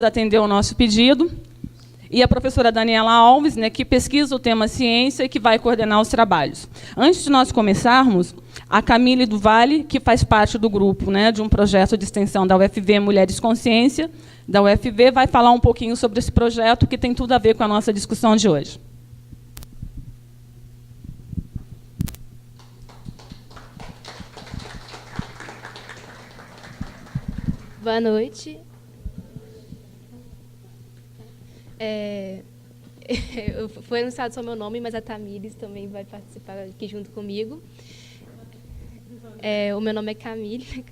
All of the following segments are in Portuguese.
atendeu o nosso pedido, e a professora Daniela Alves, né, que pesquisa o tema ciência e que vai coordenar os trabalhos. Antes de nós começarmos, a Camille do Vale, que faz parte do grupo, né, de um projeto de extensão da UFV Mulheres Consciência, da UFV, vai falar um pouquinho sobre esse projeto, que tem tudo a ver com a nossa discussão de hoje. Boa noite. Foi anunciado só meu nome, mas a Tamires também vai participar aqui junto comigo. O meu nome é Camille,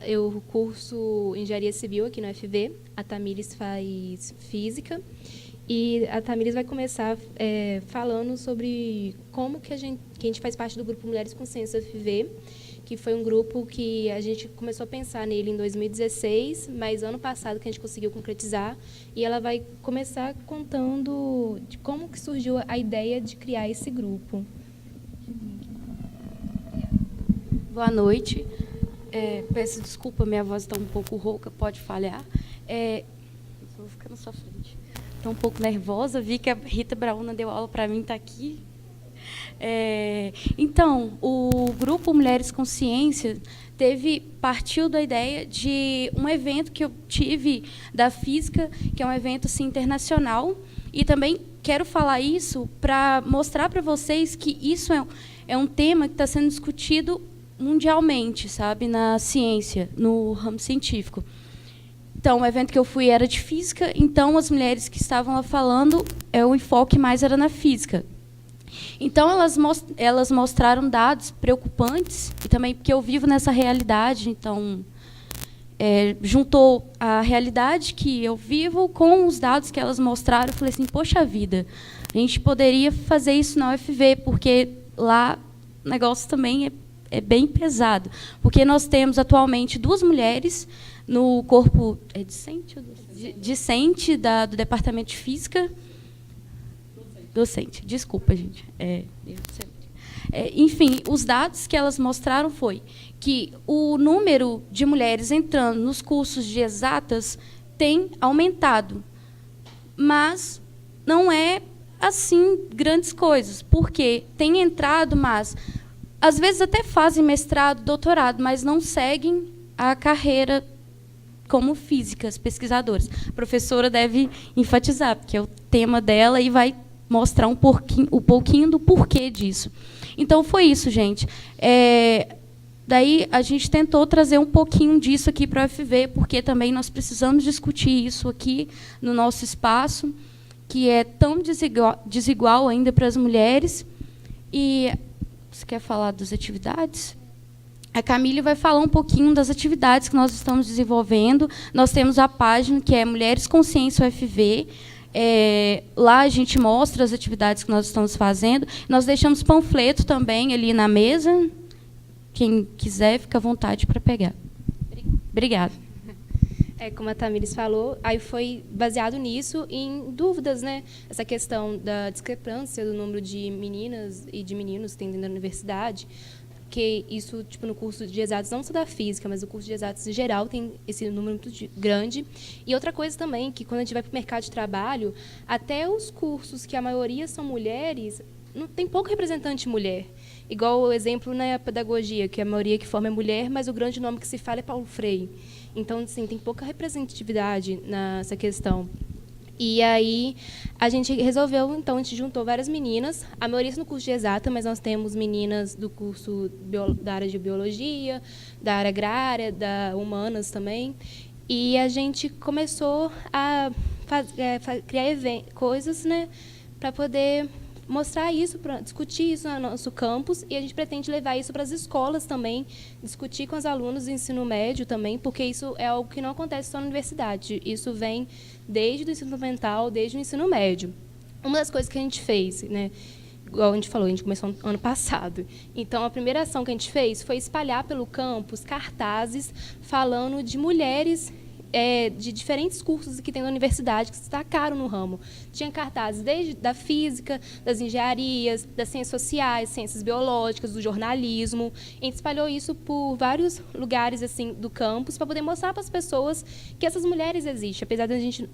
eu curso Engenharia Civil aqui no UFV, a Tamires faz Física, e a Tamires vai começar falando sobre como que a gente faz parte do grupo Mulheres Consciência UFV, que foi um grupo que a gente começou a pensar nele em 2016, mas ano passado que a gente conseguiu concretizar, e ela vai começar contando de como que surgiu a ideia de criar esse grupo. Boa noite. Peço desculpa, minha voz está um pouco rouca, pode falhar. Vou ficar na sua frente. Estou um pouco nervosa, vi que a Rita Brauna deu aula para mim, está aqui. Então, o grupo Mulheres Consciência partiu da ideia de um evento que eu tive da física, que é um evento assim, internacional, e também quero falar isso para mostrar para vocês que isso é um tema que está sendo discutido mundialmente, sabe, na ciência, no ramo científico. Então, o evento que eu fui era de física, então as mulheres que estavam lá falando, o enfoque mais era na física. Então, elas mostraram dados preocupantes, e também porque eu vivo nessa realidade, então, juntou a realidade que eu vivo com os dados que elas mostraram. Eu falei assim, poxa vida, a gente poderia fazer isso na UFV, porque lá o negócio também é bem pesado. Porque nós temos, atualmente, 2 mulheres no corpo discente do Departamento de Física. Docente, desculpa, gente. Enfim, os dados que elas mostraram foi que o número de mulheres entrando nos cursos de exatas tem aumentado, mas não é assim grandes coisas, porque tem entrado, mas às vezes até fazem mestrado, doutorado, mas não seguem a carreira como físicas, pesquisadoras. A professora deve enfatizar, porque é o tema dela e vai mostrar um pouquinho do porquê disso. Então, foi isso, gente. Daí, a gente tentou trazer um pouquinho disso aqui para a UFV, porque também nós precisamos discutir isso aqui no nosso espaço, que é tão desigual ainda para as mulheres. E você quer falar das atividades? A Camille vai falar um pouquinho das atividades que nós estamos desenvolvendo. Nós temos a página, que é Mulheres Consciência UFV. Lá a gente mostra as atividades que nós estamos fazendo. Nós deixamos panfleto também ali na mesa. Quem quiser, fica à vontade para pegar. Obrigada. Como a Tamires falou, aí foi baseado nisso em dúvidas, né? Essa questão da discrepância do número de meninas e de meninos que tem dentro da universidade, que isso, tipo, no curso de exatos, não só da física, mas o curso de exatos em geral tem esse número muito grande. E outra coisa também, que quando a gente vai para o mercado de trabalho, até os cursos que a maioria são mulheres, não tem pouco representante mulher. Igual o exemplo na pedagogia, que a maioria que forma é mulher, mas o grande nome que se fala é Paulo Freire. Então, assim, tem pouca representatividade nessa questão. E aí, a gente resolveu, então, a gente juntou várias meninas, a maioria no curso de exata, mas nós temos meninas do curso da área de biologia, da área agrária, da humanas também, e a gente começou a criar coisas, né, para poder mostrar isso, para discutir isso no nosso campus, e a gente pretende levar isso para as escolas também, discutir com os alunos do ensino médio também, porque isso é algo que não acontece só na universidade, isso vem desde o ensino fundamental, desde o ensino médio. Uma das coisas que a gente fez, né, igual a gente falou, a gente começou ano passado, então a primeira ação que a gente fez foi espalhar pelo campus cartazes falando de mulheres de diferentes cursos que tem na universidade que se destacaram no ramo. Tinha cartazes desde da física, das engenharias, das ciências sociais, ciências biológicas, do jornalismo. A gente espalhou isso por vários lugares assim do campus para poder mostrar para as pessoas que essas mulheres existem. Apesar de a gente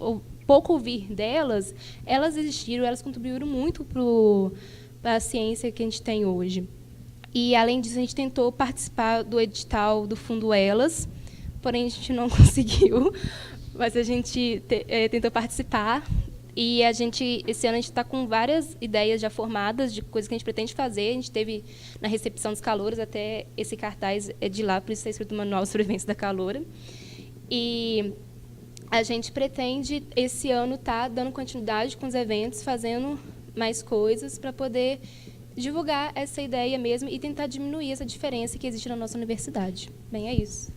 pouco ouvir delas, elas existiram, elas contribuíram muito para a ciência que a gente tem hoje. E, além disso, a gente tentou participar do edital do Fundo Elas, porém a gente não conseguiu, mas a gente tentou participar. E esse ano a gente está com várias ideias já formadas de coisas que a gente pretende fazer. A gente teve na recepção dos calouros, até esse cartaz é de lá, por isso está escrito Manual de Sobrevivência da Caloura. E a gente pretende, esse ano, estar dando continuidade com os eventos, fazendo mais coisas para poder divulgar essa ideia mesmo e tentar diminuir essa diferença que existe na nossa universidade. Bem, é isso.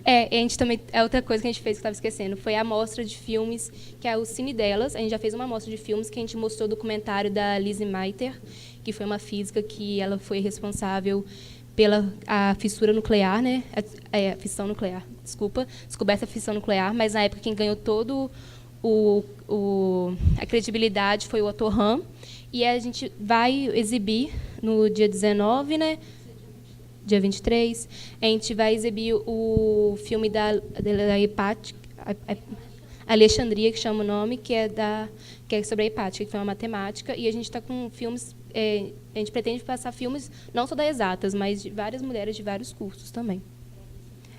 A gente também, outra coisa que a gente fez que eu estava esquecendo, foi a amostra de filmes, que é o Cine Delas. A gente já fez uma amostra de filmes que a gente mostrou o documentário da Lise Meitner, que foi uma física que ela foi responsável pela a fissura nuclear, né? A fissão nuclear, descoberta da fissão nuclear, mas na época quem ganhou todo a credibilidade foi o Otto Hahn. E a gente vai exibir no dia 19, né? Dia 23. A gente vai exibir o filme da Hepática, Alexandria, que chama o nome, que é sobre a hepática, que foi uma matemática. E a gente está com filmes... a gente pretende passar filmes não só da exatas, mas de várias mulheres de vários cursos também.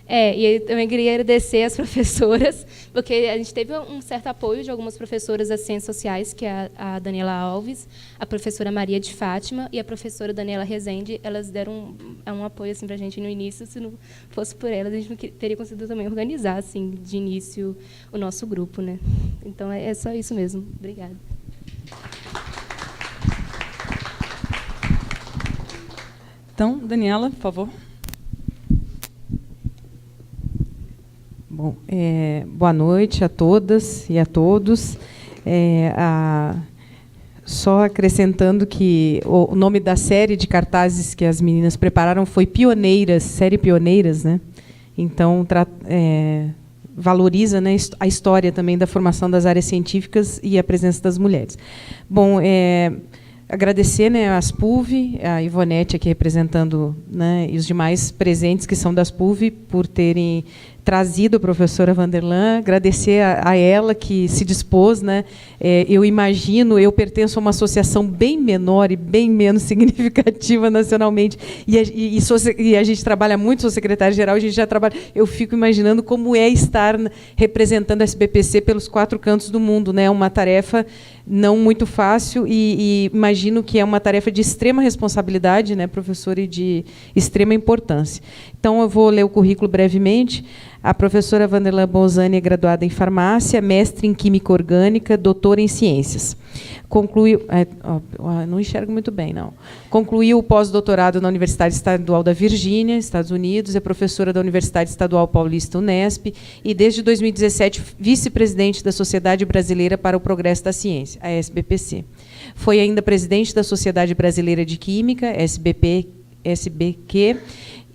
E eu também queria agradecer às professoras, porque a gente teve um certo apoio de algumas professoras das ciências sociais, que é a Daniela Alves, a professora Maria de Fátima e a professora Daniela Rezende. Elas deram um apoio assim, para a gente no início. Se não fosse por elas, a gente não teria conseguido também organizar assim, de início o nosso grupo, né? Então, é só isso mesmo. Obrigada. Então, Daniela, por favor. Bom, boa noite a todas e a todos. Só acrescentando que o nome da série de cartazes que as meninas prepararam foi Pioneiras, série Pioneiras, né? Então, valoriza, né, a história também da formação das áreas científicas e a presença das mulheres. Bom, agradecer, né, a ASPUV, a Ivonete aqui representando, né, e os demais presentes que são da ASPUV por terem trazido a professora Vanderlan, agradecer a ela que se dispôs, né? Eu imagino, eu pertenço a uma associação bem menor e bem menos significativa nacionalmente, e a gente trabalha muito, sou secretária-geral, a gente já trabalha, eu fico imaginando como é estar representando a SBPC pelos 4 cantos do mundo, né? Uma tarefa não muito fácil e imagino que é uma tarefa de extrema responsabilidade, né, professora, e de extrema importância. Então, eu vou ler o currículo brevemente. A professora Vanderlan Bonzani é graduada em farmácia, mestre em química orgânica, doutora em ciências. Concluiu, não enxergo muito bem, não. Concluiu o pós-doutorado na Universidade Estadual da Virgínia, Estados Unidos, é professora da Universidade Estadual Paulista, Unesp, e desde 2017 vice-presidente da Sociedade Brasileira para o Progresso da Ciência, a SBPC. Foi ainda presidente da Sociedade Brasileira de Química, SBQ,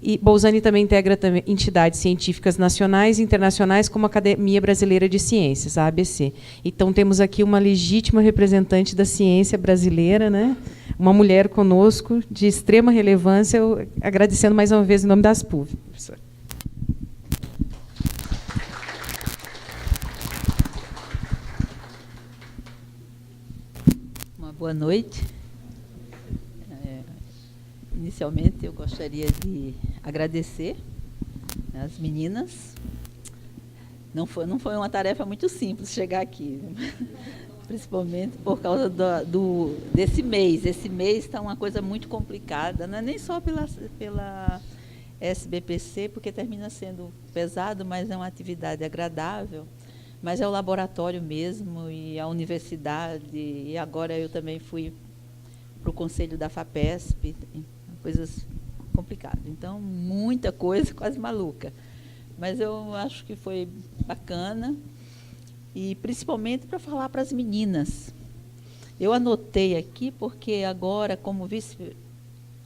e Bolzani também integra entidades científicas nacionais e internacionais, como a Academia Brasileira de Ciências, a ABC. Então, temos aqui uma legítima representante da ciência brasileira, né? Uma mulher conosco, de extrema relevância, agradecendo mais uma vez em nome da ASPUV. Professora. Uma boa noite. Inicialmente, eu gostaria de agradecer às meninas. Não foi uma tarefa muito simples chegar aqui, principalmente por causa desse mês. Esse mês está uma coisa muito complicada, não é nem só pela SBPC, porque termina sendo pesado, mas é uma atividade agradável. Mas é o laboratório mesmo, e a universidade, e agora eu também fui para o conselho da FAPESP, coisas complicadas. Então, muita coisa, quase maluca. Mas eu acho que foi bacana, e principalmente para falar para as meninas. Eu anotei aqui porque agora, como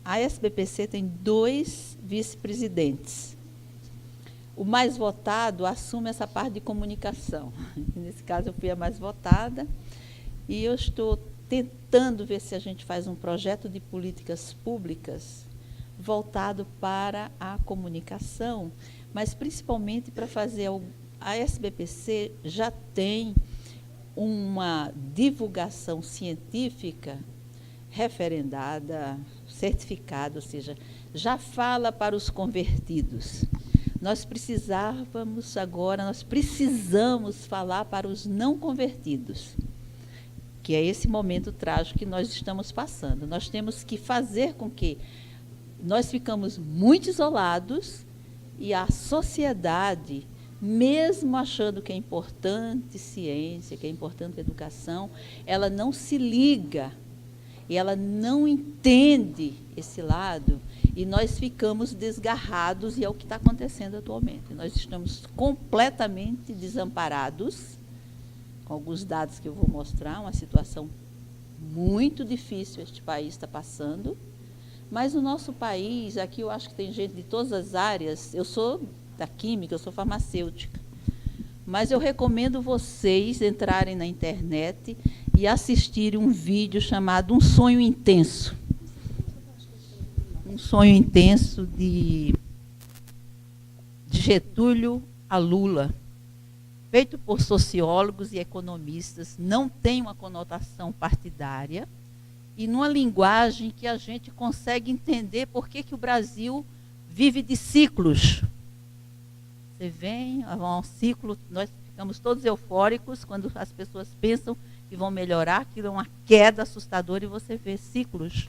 a SBPC tem 2 vice-presidentes. o mais votado assume essa parte de comunicação. Nesse caso, eu fui a mais votada, e eu estou tentando ver se a gente faz um projeto de políticas públicas voltado para a comunicação, mas principalmente para fazer... A SBPC já tem uma divulgação científica referendada, certificada, ou seja, já fala para os convertidos. Nós precisamos falar para os não convertidos, que é esse momento trágico que nós estamos passando. Nós temos que fazer com que nós ficamos muito isolados e a sociedade, mesmo achando que é importante ciência, que é importante educação, ela não se liga e ela não entende esse lado, e nós ficamos desgarrados, e é o que está acontecendo atualmente. Nós estamos completamente desamparados, com alguns dados que eu vou mostrar, uma situação muito difícil este país está passando, mas o nosso país, aqui eu acho que tem gente de todas as áreas, eu sou da química, eu sou farmacêutica, mas eu recomendo vocês entrarem na internet e assistirem um vídeo chamado Um Sonho Intenso. Um Sonho Intenso de Getúlio a Lula, feito por sociólogos e economistas, não tem uma conotação partidária, e numa linguagem que a gente consegue entender por que o Brasil vive de ciclos. Você vem, há um ciclo, nós ficamos todos eufóricos quando as pessoas pensam que vão melhorar, que é uma queda assustadora, e você vê ciclos.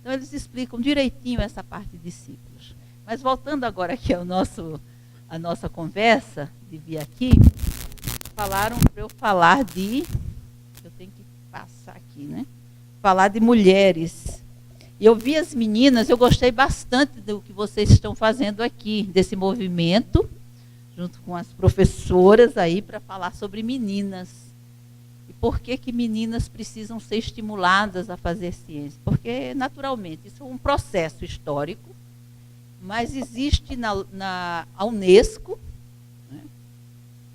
Então, eles explicam direitinho essa parte de ciclos. Mas, voltando agora aqui a nossa conversa, de vir aqui, falaram para eu falar de... Eu tenho que passar aqui, né? Falar de mulheres. E eu vi as meninas, eu gostei bastante do que vocês estão fazendo aqui, desse movimento, junto com as professoras aí, para falar sobre meninas. E por que meninas precisam ser estimuladas a fazer ciência? Porque, naturalmente, isso é um processo histórico, mas existe a Unesco, né,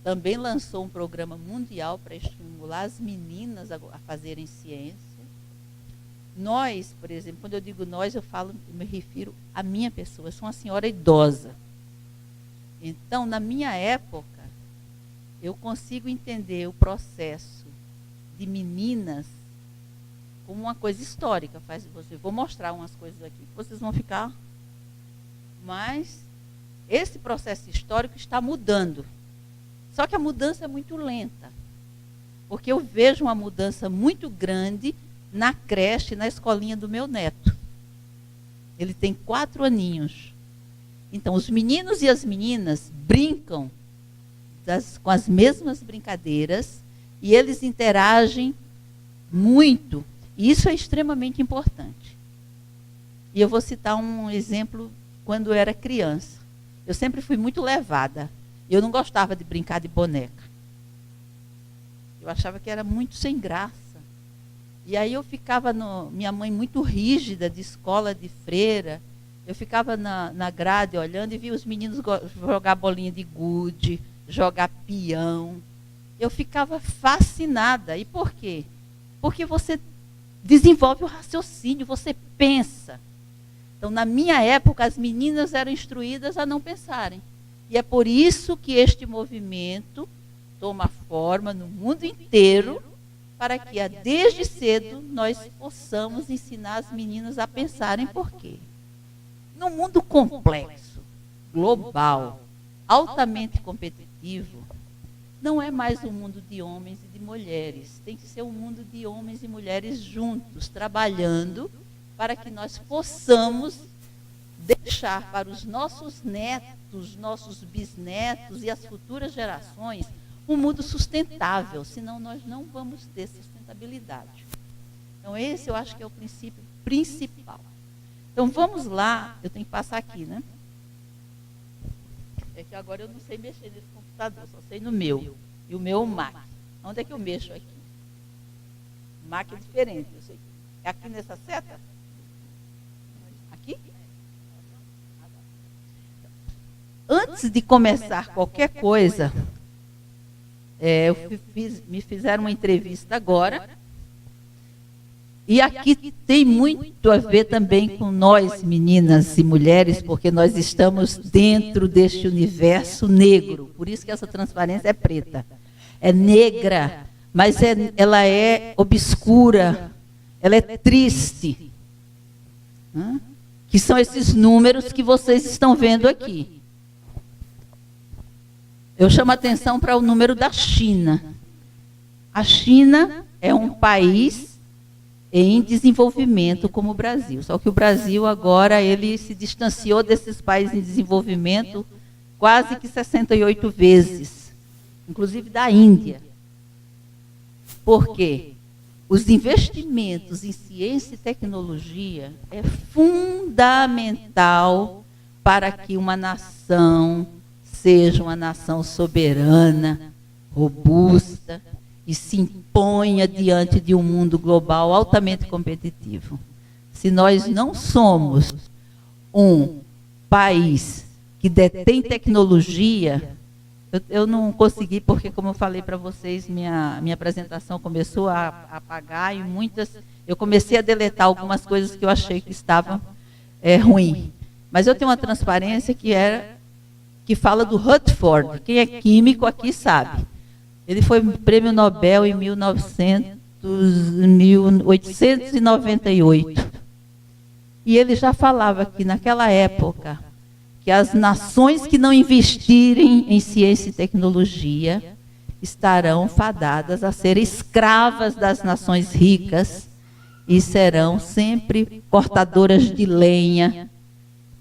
também lançou um programa mundial para estimular as meninas a fazerem ciência. Nós, por exemplo, quando eu digo nós, eu me refiro à minha pessoa, eu sou uma senhora idosa. Então, na minha época, eu consigo entender o processo de meninas como uma coisa histórica. Vou mostrar umas coisas aqui que vocês vão ficar... Mas esse processo histórico está mudando. Só que a mudança é muito lenta. Porque eu vejo uma mudança muito grande na creche, na escolinha do meu neto. Ele tem 4 aninhos. Então, os meninos e as meninas brincam com as mesmas brincadeiras e eles interagem muito. E isso é extremamente importante. E eu vou citar um exemplo quando eu era criança. Eu sempre fui muito levada. Eu não gostava de brincar de boneca. Eu achava que era muito sem graça. E aí eu ficava, minha mãe muito rígida, de escola de freira, eu ficava na grade olhando e via os meninos jogar bolinha de gude, jogar peão. Eu ficava fascinada. E por quê? Porque você desenvolve o raciocínio, você pensa. Então, na minha época, as meninas eram instruídas a não pensarem. E é por isso que este movimento toma forma no mundo inteiro, para que, desde cedo, nós possamos ensinar as meninas a pensarem. Por quê? Num mundo complexo, global, altamente competitivo, não é mais um mundo de homens e de mulheres. Tem que ser um mundo de homens e mulheres juntos, trabalhando, para que nós possamos deixar para os nossos netos, nossos bisnetos e as futuras gerações um mundo sustentável, senão nós não vamos ter sustentabilidade. Então, esse eu acho que é o princípio principal. Então, vamos lá, eu tenho que passar aqui, né? É que agora eu não sei mexer nesse computador, só sei no meu. E o meu é o Mac. Onde é que eu mexo aqui? O Mac é diferente, eu sei. É aqui nessa seta? Aqui? antes de começar qualquer coisa, me fizeram uma entrevista agora, e aqui tem muito a ver também com nós, meninas e mulheres, porque nós estamos dentro deste universo negro, por isso que essa transparência é preta. É negra, mas ela é obscura, ela é triste. Que são esses números que vocês estão vendo aqui. Eu chamo a atenção para o número da China. A China é um país em desenvolvimento como o Brasil. Só que o Brasil agora ele se distanciou desses países em desenvolvimento quase que 68 vezes, inclusive da Índia. Por quê? Os investimentos em ciência e tecnologia é fundamental para que uma nação seja uma nação soberana, robusta, e se imponha diante de um mundo global altamente competitivo. Se nós não somos um país que detém tecnologia, eu não consegui, porque, como eu falei para vocês, minha apresentação começou a apagar, e eu comecei a deletar algumas coisas que eu achei que estavam ruim. Mas eu tenho uma transparência que fala do Rutherford. Quem é químico aqui sabe. Ele foi prêmio Nobel em 1898. E ele já falava que, naquela época, que as nações que não investirem em ciência e tecnologia estarão fadadas a ser escravas das nações ricas e serão sempre portadoras de lenha.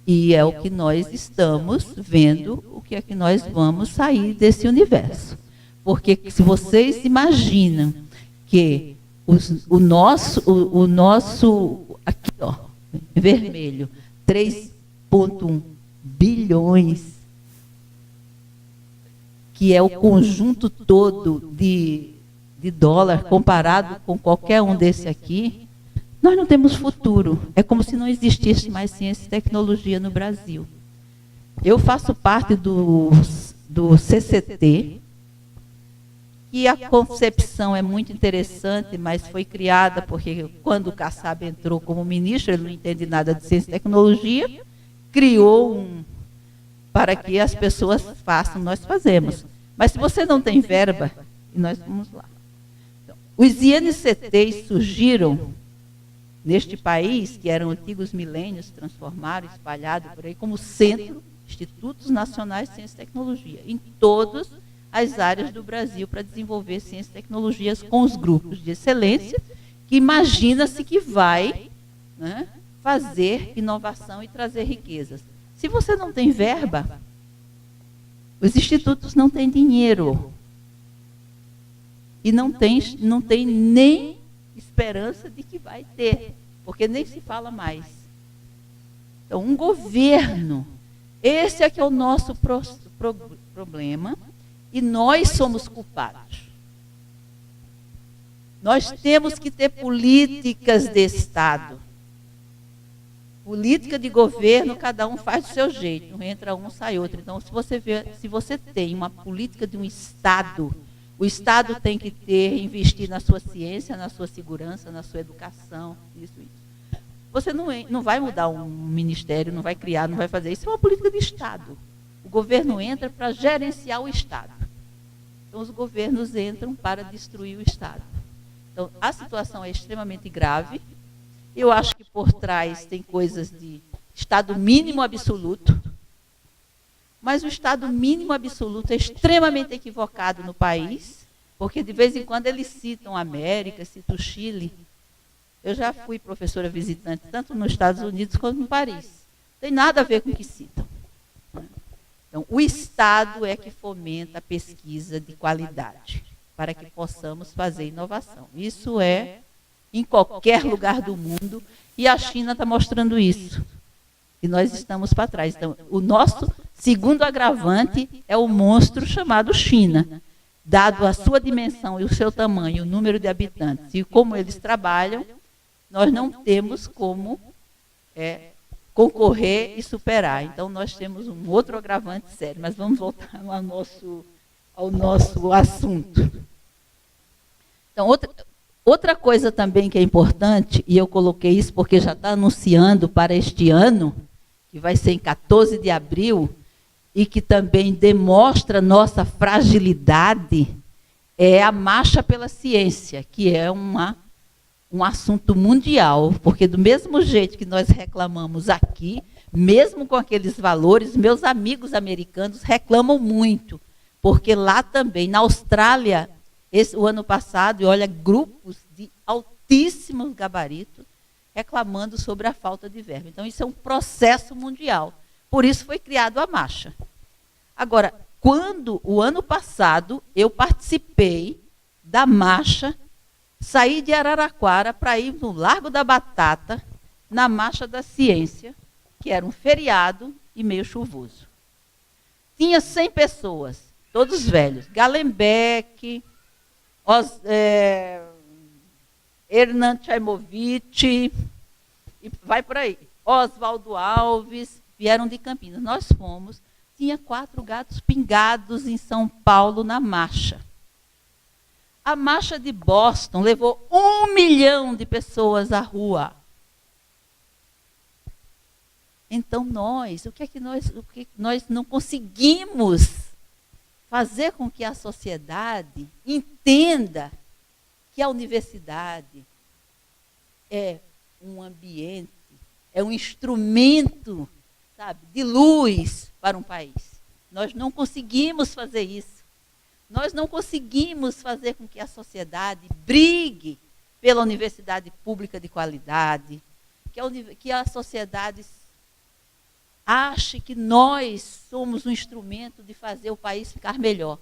E é o que nós estamos vendo, o que é que nós vamos sair desse universo. Porque se vocês imaginam que o nosso aqui, ó, vermelho, 3,1 bilhões, que é o conjunto todo de dólar comparado com qualquer um desse aqui, nós não temos futuro. É como se não existisse mais ciência e tecnologia no Brasil. Eu faço parte do CCT, e a concepção é muito interessante, mas foi criada porque, quando o Kassab entrou como ministro, ele não entende nada de ciência e tecnologia, criou para que as pessoas façam, nós fazemos. Mas se você não tem verba, e nós vamos lá. Então, os INCTs surgiram neste país, que eram antigos milênios, transformaram, espalhados por aí, como centro, Institutos Nacionais de Ciência e Tecnologia, em todos as áreas do Brasil, para desenvolver ciência e tecnologias com os grupos de excelência, que imagina-se que vai, né, fazer inovação e trazer riquezas. Se você não tem verba, os institutos não têm dinheiro. E não tem nem esperança de que vai ter, porque nem se fala mais. Então, um governo, esse é que é o nosso problema, e nós somos culpados. Nós temos que ter políticas de Estado. Política de governo, cada um faz do seu jeito, entra um, sai outro. Então, se você tem uma política de um Estado, o Estado tem que investir na sua ciência, na sua segurança, na sua educação, isso. Você não vai mudar um ministério, não vai criar, não vai fazer. Isso é uma política de Estado. O governo entra para gerenciar o Estado. Então, os governos entram para destruir o Estado. Então, a situação é extremamente grave. Eu acho que por trás tem coisas de Estado mínimo absoluto, mas o Estado mínimo absoluto é extremamente equivocado no país, porque de vez em quando eles citam a América, citam o Chile. Eu já fui professora visitante, tanto nos Estados Unidos quanto em Paris. Não tem nada a ver com o que citam. Então, o Estado é que fomenta a pesquisa de qualidade, para que possamos fazer inovação. Isso é em qualquer lugar do mundo, e a China está mostrando isso. E nós estamos para trás. Então, o nosso segundo agravante é o monstro chamado China. Dado a sua dimensão e o seu tamanho, o número de habitantes e como eles trabalham, nós não temos como concorrer e superar. Então, nós temos um outro agravante sério, mas vamos voltar ao nosso assunto. Então, outra coisa também que é importante, e eu coloquei isso porque já está anunciando para este ano, que vai ser em 14 de abril, e que também demonstra nossa fragilidade, é a Marcha pela Ciência, que é um assunto mundial, porque do mesmo jeito que nós reclamamos aqui, mesmo com aqueles valores, meus amigos americanos reclamam muito, porque lá também, na Austrália, o ano passado, e olha, grupos de altíssimos gabaritos reclamando sobre a falta de verba. Então, isso é um processo mundial. Por isso foi criado a marcha. Agora, quando o ano passado eu participei da marcha, saí de Araraquara para ir no Largo da Batata, na Marcha da Ciência, que era um feriado e meio chuvoso. Tinha 100 pessoas, todos velhos. Galembeck, Hernan Chaimovich, e vai por aí. Oswaldo Alves, vieram de Campinas. Nós fomos, tinha 4 gatos pingados em São Paulo na marcha. A marcha de Boston levou 1 milhão de pessoas à rua. Então o que nós não conseguimos fazer com que a sociedade entenda que a universidade é um ambiente, é um instrumento, sabe, de luz para um país. Nós não conseguimos fazer isso. Nós não conseguimos fazer com que a sociedade brigue pela universidade pública de qualidade, que a sociedade ache que nós somos um instrumento de fazer o país ficar melhor.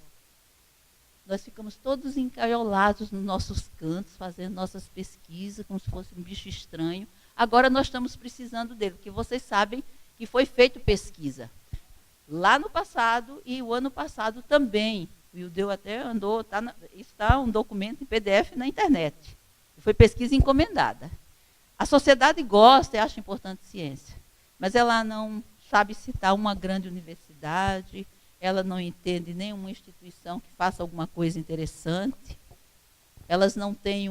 Nós ficamos todos encaiolados nos nossos cantos, fazendo nossas pesquisas, como se fosse um bicho estranho. Agora nós estamos precisando dele, porque vocês sabem que foi feita pesquisa lá no passado e o ano passado também. O Ildeu até andou, está um documento em PDF na internet. Foi pesquisa encomendada. A sociedade gosta e acha importante ciência, mas ela não sabe citar uma grande universidade, ela não entende nenhuma instituição que faça alguma coisa interessante. Elas não têm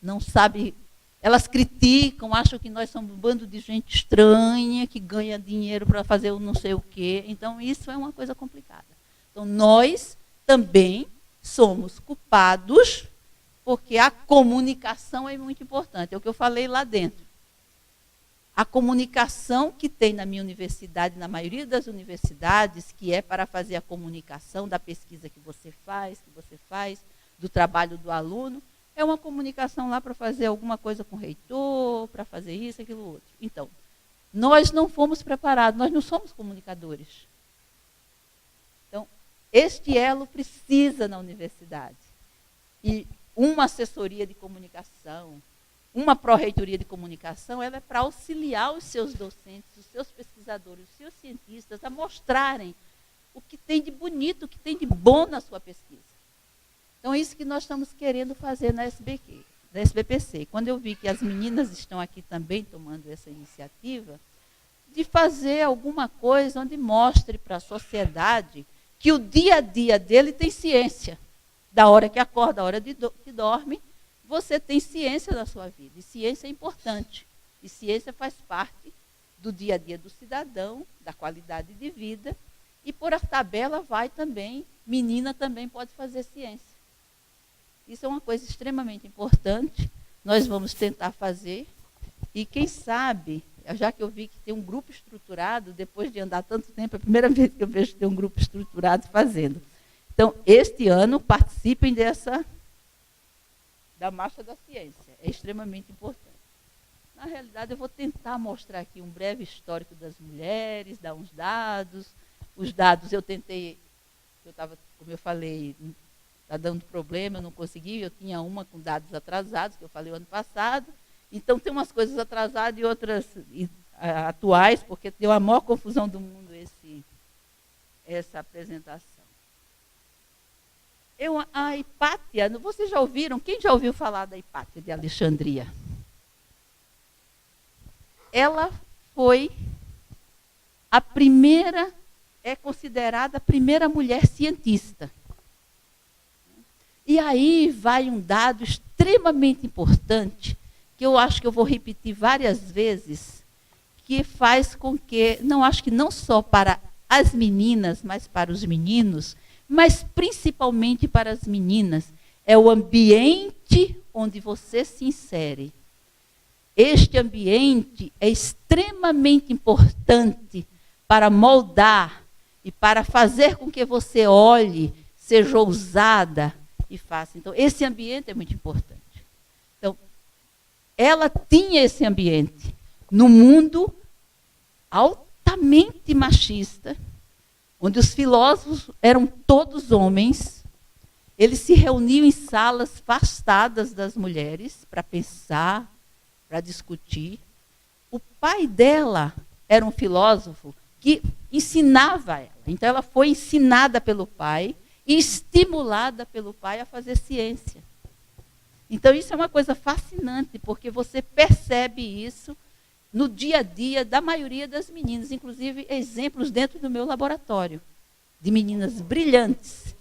não sabem, elas criticam, acham que nós somos um bando de gente estranha, que ganha dinheiro para fazer o não sei o quê. Então, isso é uma coisa complicada. Então, nós também somos culpados, porque a comunicação é muito importante. É o que eu falei lá dentro. A comunicação que tem na minha universidade, na maioria das universidades, que é para fazer a comunicação da pesquisa que você faz, do trabalho do aluno, é uma comunicação lá para fazer alguma coisa com o reitor, para fazer isso, aquilo, outro. Então, nós não fomos preparados, nós não somos comunicadores. Então, este elo precisa na universidade. E uma assessoria de comunicação, uma pró-reitoria de comunicação, ela é para auxiliar os seus docentes, os seus pesquisadores, os seus cientistas a mostrarem o que tem de bonito, o que tem de bom na sua pesquisa. Então, é isso que nós estamos querendo fazer na SBPC. Quando eu vi que as meninas estão aqui também tomando essa iniciativa, de fazer alguma coisa onde mostre para a sociedade que o dia a dia dele tem ciência. Da hora que acorda, da hora que dorme, você tem ciência na sua vida. E ciência é importante. E ciência faz parte do dia a dia do cidadão, da qualidade de vida. E por a tabela vai também, menina também pode fazer ciência. Isso é uma coisa extremamente importante. Nós vamos tentar fazer. E quem sabe, já que eu vi que tem um grupo estruturado, depois de andar tanto tempo, é a primeira vez que eu vejo que tem um grupo estruturado fazendo. Então, este ano, participem da Marcha da Ciência. É extremamente importante. Na realidade, eu vou tentar mostrar aqui um breve histórico das mulheres, dar uns dados. Os dados eu tentei, como eu falei, está dando problema, eu não consegui. Eu tinha uma com dados atrasados, que eu falei o ano passado. Então, tem umas coisas atrasadas e outras atuais, porque deu a maior confusão do mundo essa apresentação. A Hipátia, vocês já ouviram? Quem já ouviu falar da Hipátia de Alexandria? Ela foi a primeira, é considerada a primeira mulher cientista. E aí vai um dado extremamente importante, que eu acho que eu vou repetir várias vezes, que faz com que, acho que não só para as meninas, mas para os meninos, mas principalmente para as meninas, é o ambiente onde você se insere. Este ambiente é extremamente importante para moldar e para fazer com que você olhe, seja ousada e faça. Então, esse ambiente é muito importante. Então, ela tinha esse ambiente no mundo altamente machista, onde os filósofos eram todos homens. Eles se reuniam em salas afastadas das mulheres para pensar, para discutir. O pai dela era um filósofo que ensinava ela. Então, ela foi ensinada pelo pai e estimulada pelo pai a fazer ciência. Então, isso é uma coisa fascinante, porque você percebe isso no dia a dia da maioria das meninas, inclusive exemplos dentro do meu laboratório, de meninas brilhantes.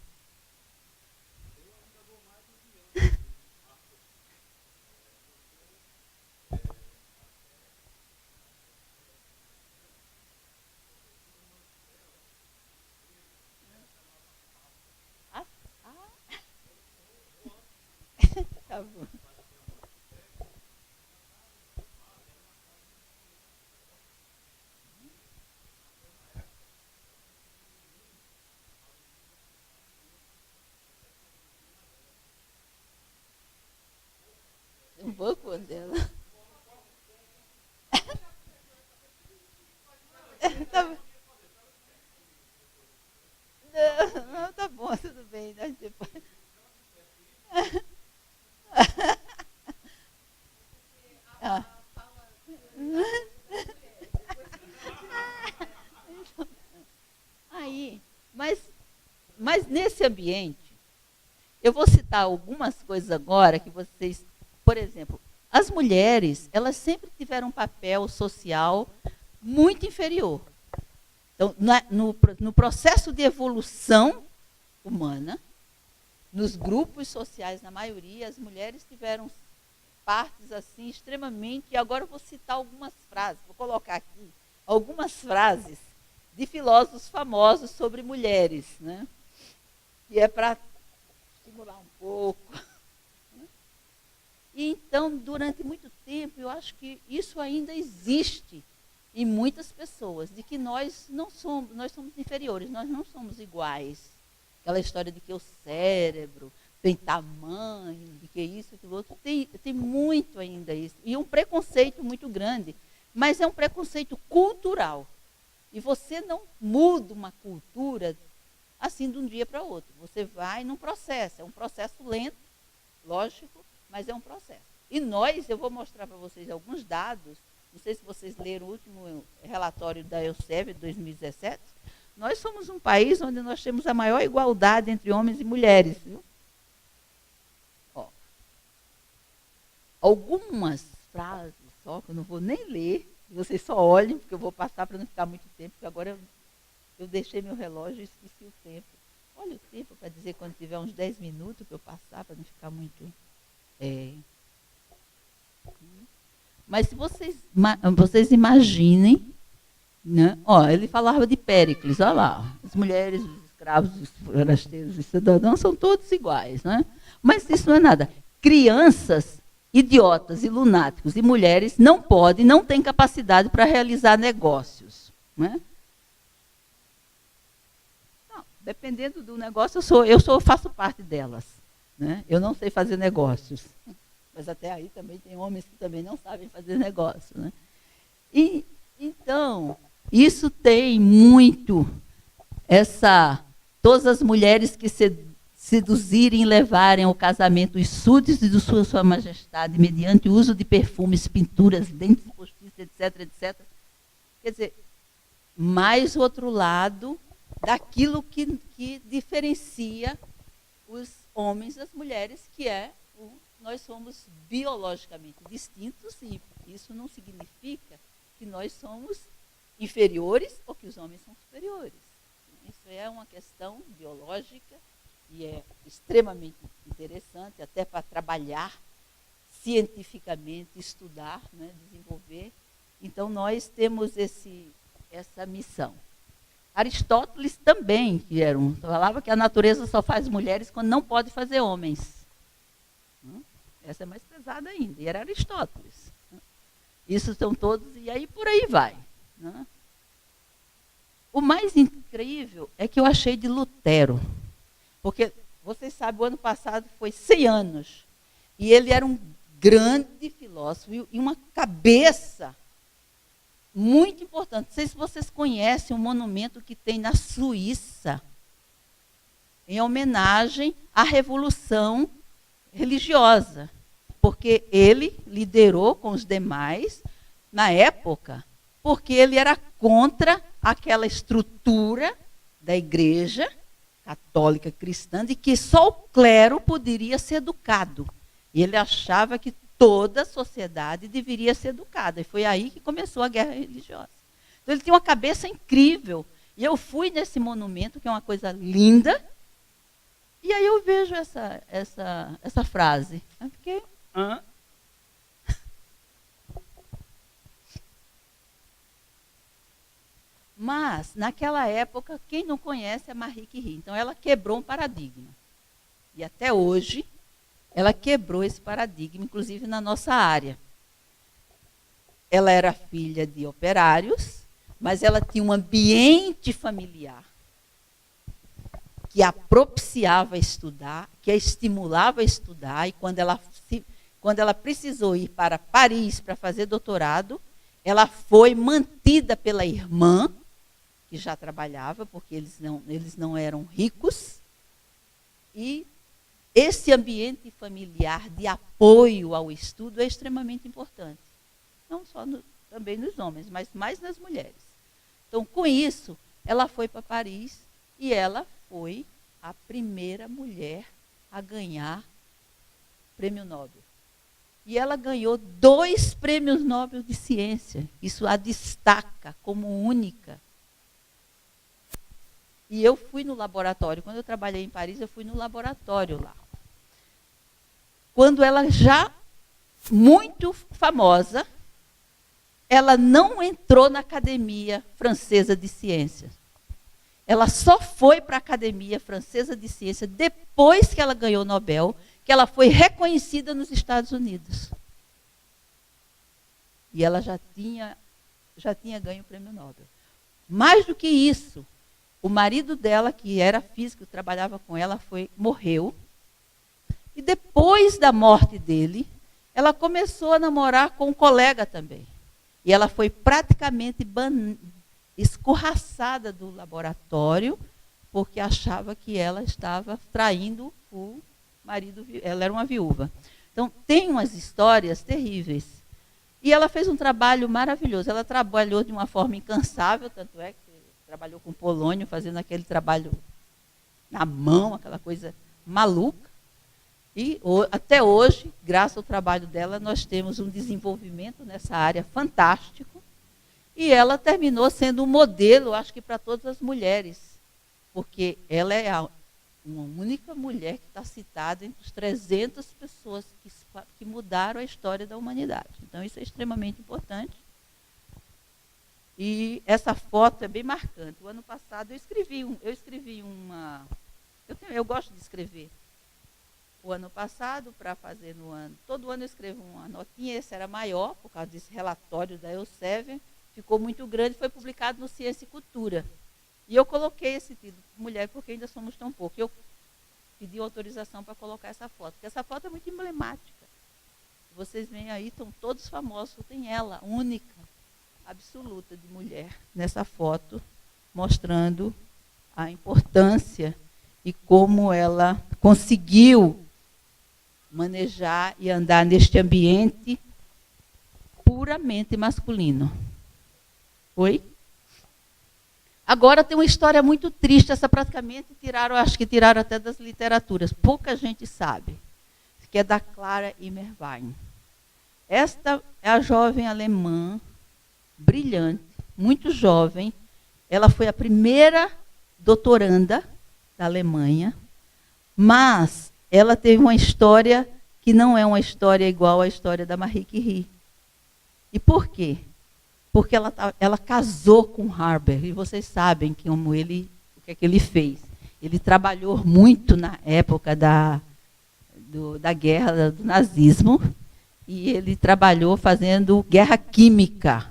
Tá bom. Um pouco dela. Tá bom. Não, tá bom, tudo bem. Nós depois... Ah. Aí, mas nesse ambiente, eu vou citar algumas coisas agora que vocês, por exemplo, as mulheres, elas sempre tiveram um papel social muito inferior. Então, no processo de evolução humana, nos grupos sociais, na maioria, as mulheres tiveram partes assim extremamente, e agora eu vou citar algumas frases, vou colocar aqui algumas frases de filósofos famosos sobre mulheres, né? Que é para estimular um pouco. E então, durante muito tempo, eu acho que isso ainda existe em muitas pessoas, de que nós somos inferiores, nós não somos iguais. Aquela história de que o cérebro tem tamanho, de que isso, que o outro, tem muito ainda isso. E um preconceito muito grande, mas é um preconceito cultural. E você não muda uma cultura assim de um dia para o outro. Você vai num processo, é um processo lento, lógico, mas é um processo. E eu vou mostrar para vocês alguns dados, não sei se vocês leram o último relatório da Elsevier de 2017, nós somos um país onde nós temos a maior igualdade entre homens e mulheres, viu? Ó, algumas frases, só que eu não vou nem ler, vocês só olhem, porque eu vou passar para não ficar muito tempo, porque agora eu deixei meu relógio e esqueci o tempo. Olha o tempo para dizer quando tiver uns 10 minutos para eu passar, para não ficar muito... Mas se vocês imaginem, né? Ó, ele falava de Péricles, olha lá, as mulheres, os escravos, os forasteiros, os cidadãos são todos iguais, né? Mas isso não é nada. Crianças, idiotas e lunáticos e mulheres não têm capacidade para realizar negócios, né? Não, dependendo do negócio, eu faço parte delas, né? Eu não sei fazer negócios, mas até aí também tem homens que também não sabem fazer negócio, né? E então, isso tem muito todas as mulheres que seduzirem e levarem ao casamento os súditos de sua majestade, mediante o uso de perfumes, pinturas, dentes postiços, etc, etc. Quer dizer, mais o outro lado daquilo que diferencia os homens das mulheres, que nós somos biologicamente distintos, e isso não significa que nós somos inferiores ou que os homens são superiores. Isso é uma questão biológica e é extremamente interessante, até para trabalhar cientificamente, estudar, né, desenvolver. Então, nós temos essa missão. Aristóteles também falava que a natureza só faz mulheres quando não pode fazer homens. Essa é mais pesada ainda, e era Aristóteles. Isso são todos, e aí por aí vai. O mais incrível é que eu achei de Lutero, porque, vocês sabem, o ano passado foi 100 anos, e ele era um grande filósofo e uma cabeça muito importante. Não sei se vocês conhecem um monumento que tem na Suíça, em homenagem à Revolução Religiosa, porque ele liderou com os demais, na época, porque ele era contra aquela estrutura da igreja católica cristã, de que só o clero poderia ser educado. E ele achava que toda a sociedade deveria ser educada. E foi aí que começou a guerra religiosa. Então, ele tinha uma cabeça incrível. E eu fui nesse monumento, que é uma coisa linda, e aí eu vejo essa frase. Eu fiquei... Mas, naquela época, quem não conhece é Marie Curie. Então, ela quebrou um paradigma. E até hoje, ela quebrou esse paradigma, inclusive na nossa área. Ela era filha de operários, mas ela tinha um ambiente familiar que a propiciava a estudar, que a estimulava a estudar, e quando ela precisou ir para Paris para fazer doutorado, ela foi mantida pela irmã, que já trabalhava, porque eles não eram ricos, e esse ambiente familiar de apoio ao estudo é extremamente importante. Não só também nos homens, mas mais nas mulheres. Então, com isso, ela foi para Paris e ela foi a primeira mulher a ganhar prêmio Nobel. E ela ganhou 2 prêmios Nobel de ciência. Isso a destaca como única. E eu fui no laboratório. Quando eu trabalhei em Paris, eu fui no laboratório lá. Quando ela já muito famosa, ela não entrou na Academia Francesa de Ciências. Ela só foi para a Academia Francesa de Ciências depois que ela ganhou o Nobel, que ela foi reconhecida nos Estados Unidos. E ela já tinha ganho o prêmio Nobel. Mais do que isso, o marido dela, que era físico, trabalhava com ela, morreu. E depois da morte dele, ela começou a namorar com um colega também. E ela foi praticamente escorraçada do laboratório, porque achava que ela estava traindo o marido. Ela era uma viúva. Então, tem umas histórias terríveis. E ela fez um trabalho maravilhoso. Ela trabalhou de uma forma incansável, tanto é que trabalhou com Polônio, fazendo aquele trabalho na mão, aquela coisa maluca. E até hoje, graças ao trabalho dela, nós temos um desenvolvimento nessa área fantástico. E ela terminou sendo um modelo, acho que para todas as mulheres, porque ela é uma única mulher que está citada entre as 300 pessoas que mudaram a história da humanidade. Então, isso é extremamente importante. E essa foto é bem marcante. O ano passado eu escrevi uma... Eu gosto de escrever. O ano passado, para fazer no ano... Todo ano eu escrevo uma notinha, esse era maior, por causa desse relatório da Elsevier, ficou muito grande, foi publicado no Ciência e Cultura. E eu coloquei esse título, Mulher, porque ainda somos tão pouco. Eu pedi autorização para colocar essa foto, porque essa foto é muito emblemática. Vocês veem aí, estão todos famosos, tem ela, única, absoluta de mulher, nessa foto, mostrando a importância e como ela conseguiu manejar e andar neste ambiente puramente masculino. Oi? Agora tem uma história muito triste, essa praticamente acho que tiraram até das literaturas, pouca gente sabe, que é da Clara Immerwein. Esta é a jovem alemã brilhante, muito jovem. Ela foi a primeira doutoranda da Alemanha, mas ela teve uma história que não é uma história igual à história da Marie Curie. E por quê? Porque ela casou com Haber, e vocês sabem o que é que ele fez. Ele trabalhou muito na época da guerra do nazismo, e ele trabalhou fazendo guerra química.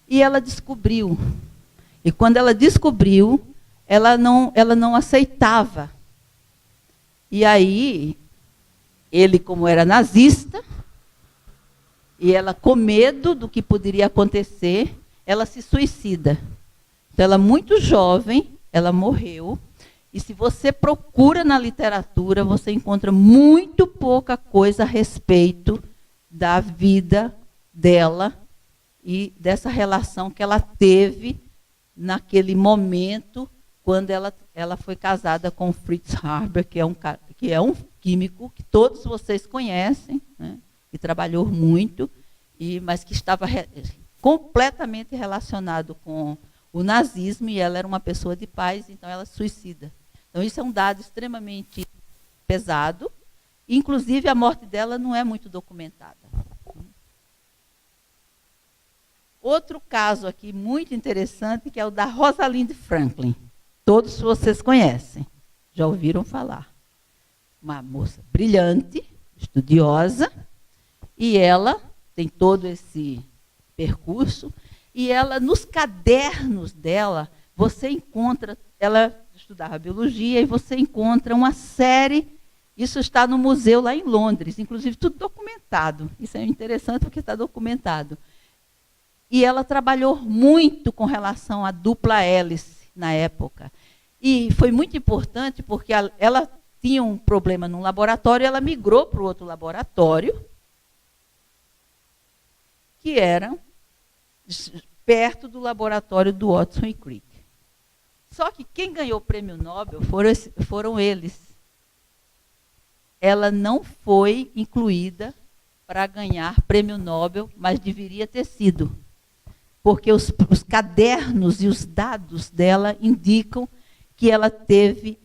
E ela descobriu. E quando ela descobriu, ela não aceitava. E aí, ele, como era nazista, e ela, com medo do que poderia acontecer, ela se suicida. Então, ela, muito jovem, ela morreu. E se você procura na literatura, você encontra muito pouca coisa a respeito da vida dela e dessa relação que ela teve naquele momento, quando ela foi casada com Fritz Haber, que é um químico que todos vocês conhecem, né, que trabalhou muito, mas que estava completamente relacionado com o nazismo, e ela era uma pessoa de paz, então ela se suicida. Então, isso é um dado extremamente pesado. Inclusive, a morte dela não é muito documentada. Outro caso aqui muito interessante, que é o da Rosalind Franklin. Todos vocês conhecem, já ouviram falar. Uma moça brilhante, estudiosa, e ela tem todo esse percurso, e ela, nos cadernos dela, você encontra, ela estudava biologia, e você encontra uma série, isso está no museu lá em Londres, inclusive tudo documentado. Isso é interessante porque está documentado. E ela trabalhou muito com relação à dupla hélice na época. E foi muito importante porque ela tinha um problema num laboratório, ela migrou para o outro laboratório, que era perto do laboratório do Watson e Crick. Só que quem ganhou o prêmio Nobel foram eles. Ela não foi incluída para ganhar prêmio Nobel, mas deveria ter sido. Porque os cadernos e os dados dela indicam que ela teve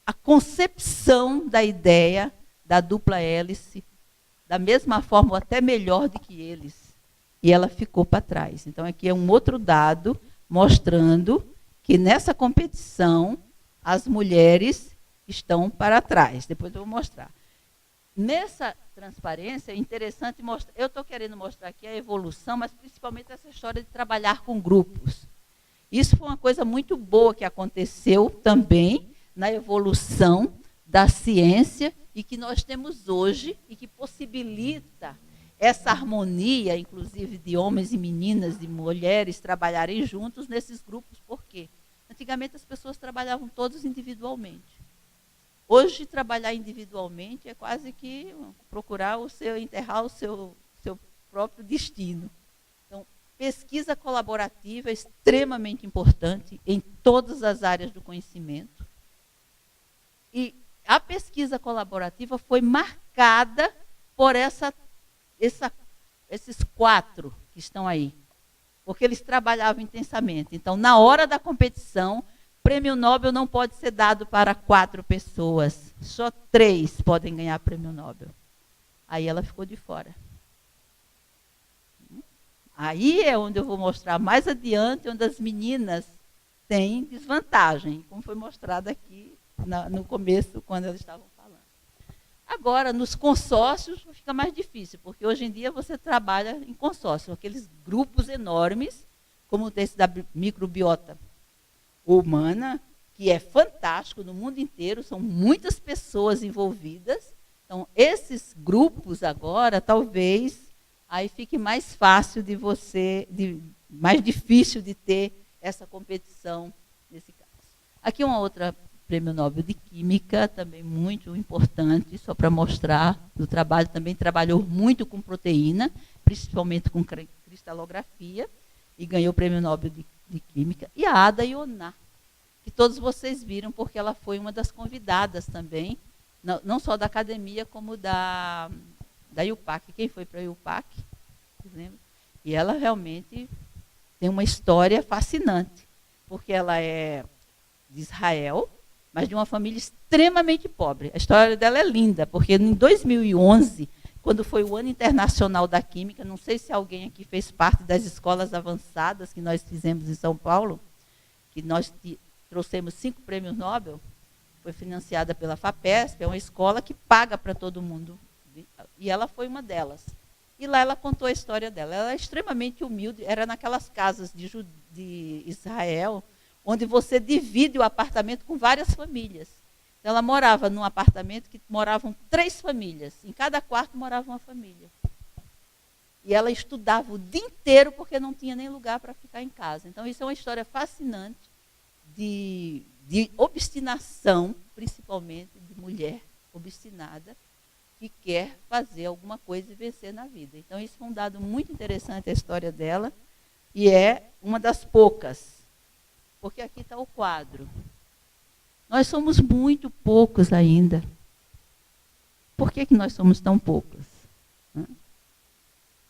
a concepção da ideia da dupla hélice, da mesma forma, ou até melhor do que eles. E ela ficou para trás. Então, aqui é um outro dado mostrando que nessa competição as mulheres estão para trás. Depois eu vou mostrar. Nessa transparência, é interessante mostrar. Eu estou querendo mostrar aqui a evolução, mas principalmente essa história de trabalhar com grupos. Isso foi uma coisa muito boa que aconteceu também na evolução da ciência e que nós temos hoje e que possibilita essa harmonia, inclusive de homens e meninas, de mulheres trabalharem juntos nesses grupos. Por quê? Antigamente as pessoas trabalhavam todos individualmente. Hoje, trabalhar individualmente é quase que procurar enterrar o seu próprio destino. Então, pesquisa colaborativa é extremamente importante em todas as áreas do conhecimento. E a pesquisa colaborativa foi marcada por esses 4 que estão aí, porque eles trabalhavam intensamente. Então, na hora da competição, prêmio Nobel não pode ser dado para 4 pessoas. Só 3 podem ganhar prêmio Nobel. Aí ela ficou de fora. Aí é onde eu vou mostrar mais adiante, onde as meninas têm desvantagem, como foi mostrado aqui no começo, quando elas estavam falando. Agora, nos consórcios, fica mais difícil, porque hoje em dia você trabalha em consórcio, aqueles grupos enormes, como esse da microbiota humana, que é fantástico no mundo inteiro, são muitas pessoas envolvidas. Então, esses grupos agora, talvez, aí fique mais fácil mais difícil de ter essa competição nesse caso. Aqui uma outra prêmio Nobel de Química, também muito importante, só para mostrar o trabalho, também trabalhou muito com proteína, principalmente com cristalografia, e ganhou o prêmio Nobel de Química, e a Ada Ioná, que todos vocês viram, porque ela foi uma das convidadas também, não só da academia, como da IUPAC. Quem foi para a IUPAC? Vocês lembram? E ela realmente tem uma história fascinante, porque ela é de Israel, mas de uma família extremamente pobre. A história dela é linda, porque em 2011, quando foi o Ano Internacional da Química, não sei se alguém aqui fez parte das escolas avançadas que nós fizemos em São Paulo, que nós trouxemos 5 prêmios Nobel, foi financiada pela FAPESP, é uma escola que paga para todo mundo. E ela foi uma delas. E lá ela contou a história dela. Ela é extremamente humilde, era naquelas casas de Israel, onde você divide o apartamento com várias famílias. Então, ela morava num apartamento que moravam 3 famílias. Em cada quarto morava uma família. E ela estudava o dia inteiro porque não tinha nem lugar para ficar em casa. Então, isso é uma história fascinante de obstinação, principalmente de mulher obstinada, que quer fazer alguma coisa e vencer na vida. Então, isso foi um dado muito interessante, a história dela, e é uma das poucas, porque aqui está o quadro. Nós somos muito poucos ainda. Por que nós somos tão poucos?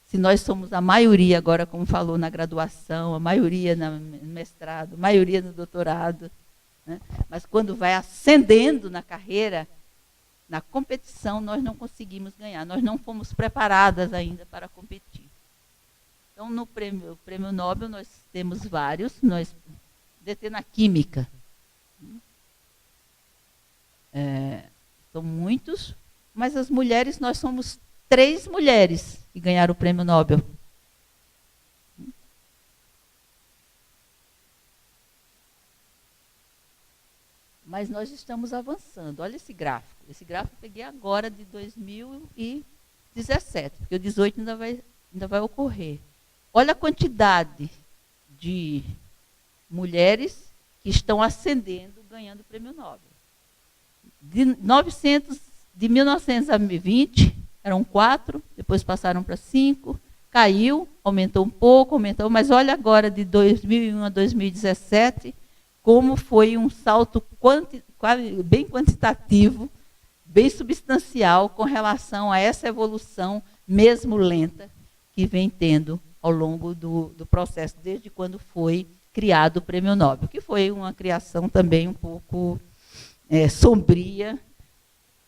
Se nós somos a maioria, agora, como falou, na graduação, a maioria no mestrado, a maioria no doutorado, né? Mas quando vai ascendendo na carreira, na competição, nós não conseguimos ganhar. Nós não fomos preparadas ainda para competir. Então, no prêmio Nobel, nós temos vários. Nós DT na Química. São muitos, mas as mulheres, nós somos 3 mulheres que ganharam o prêmio Nobel. Mas nós estamos avançando. Olha esse gráfico. Esse gráfico eu peguei agora de 2017, porque o 18 ainda vai ocorrer. Olha a quantidade de mulheres que estão ascendendo, ganhando o prêmio Nobel. De 1920, eram 4, depois passaram para 5, caiu, aumentou um pouco, mas olha agora, de 2001 a 2017, como foi um salto bem quantitativo, bem substancial com relação a essa evolução, mesmo lenta, que vem tendo ao longo do processo, desde quando foi criado o Prêmio Nobel, que foi uma criação também um pouco sombria,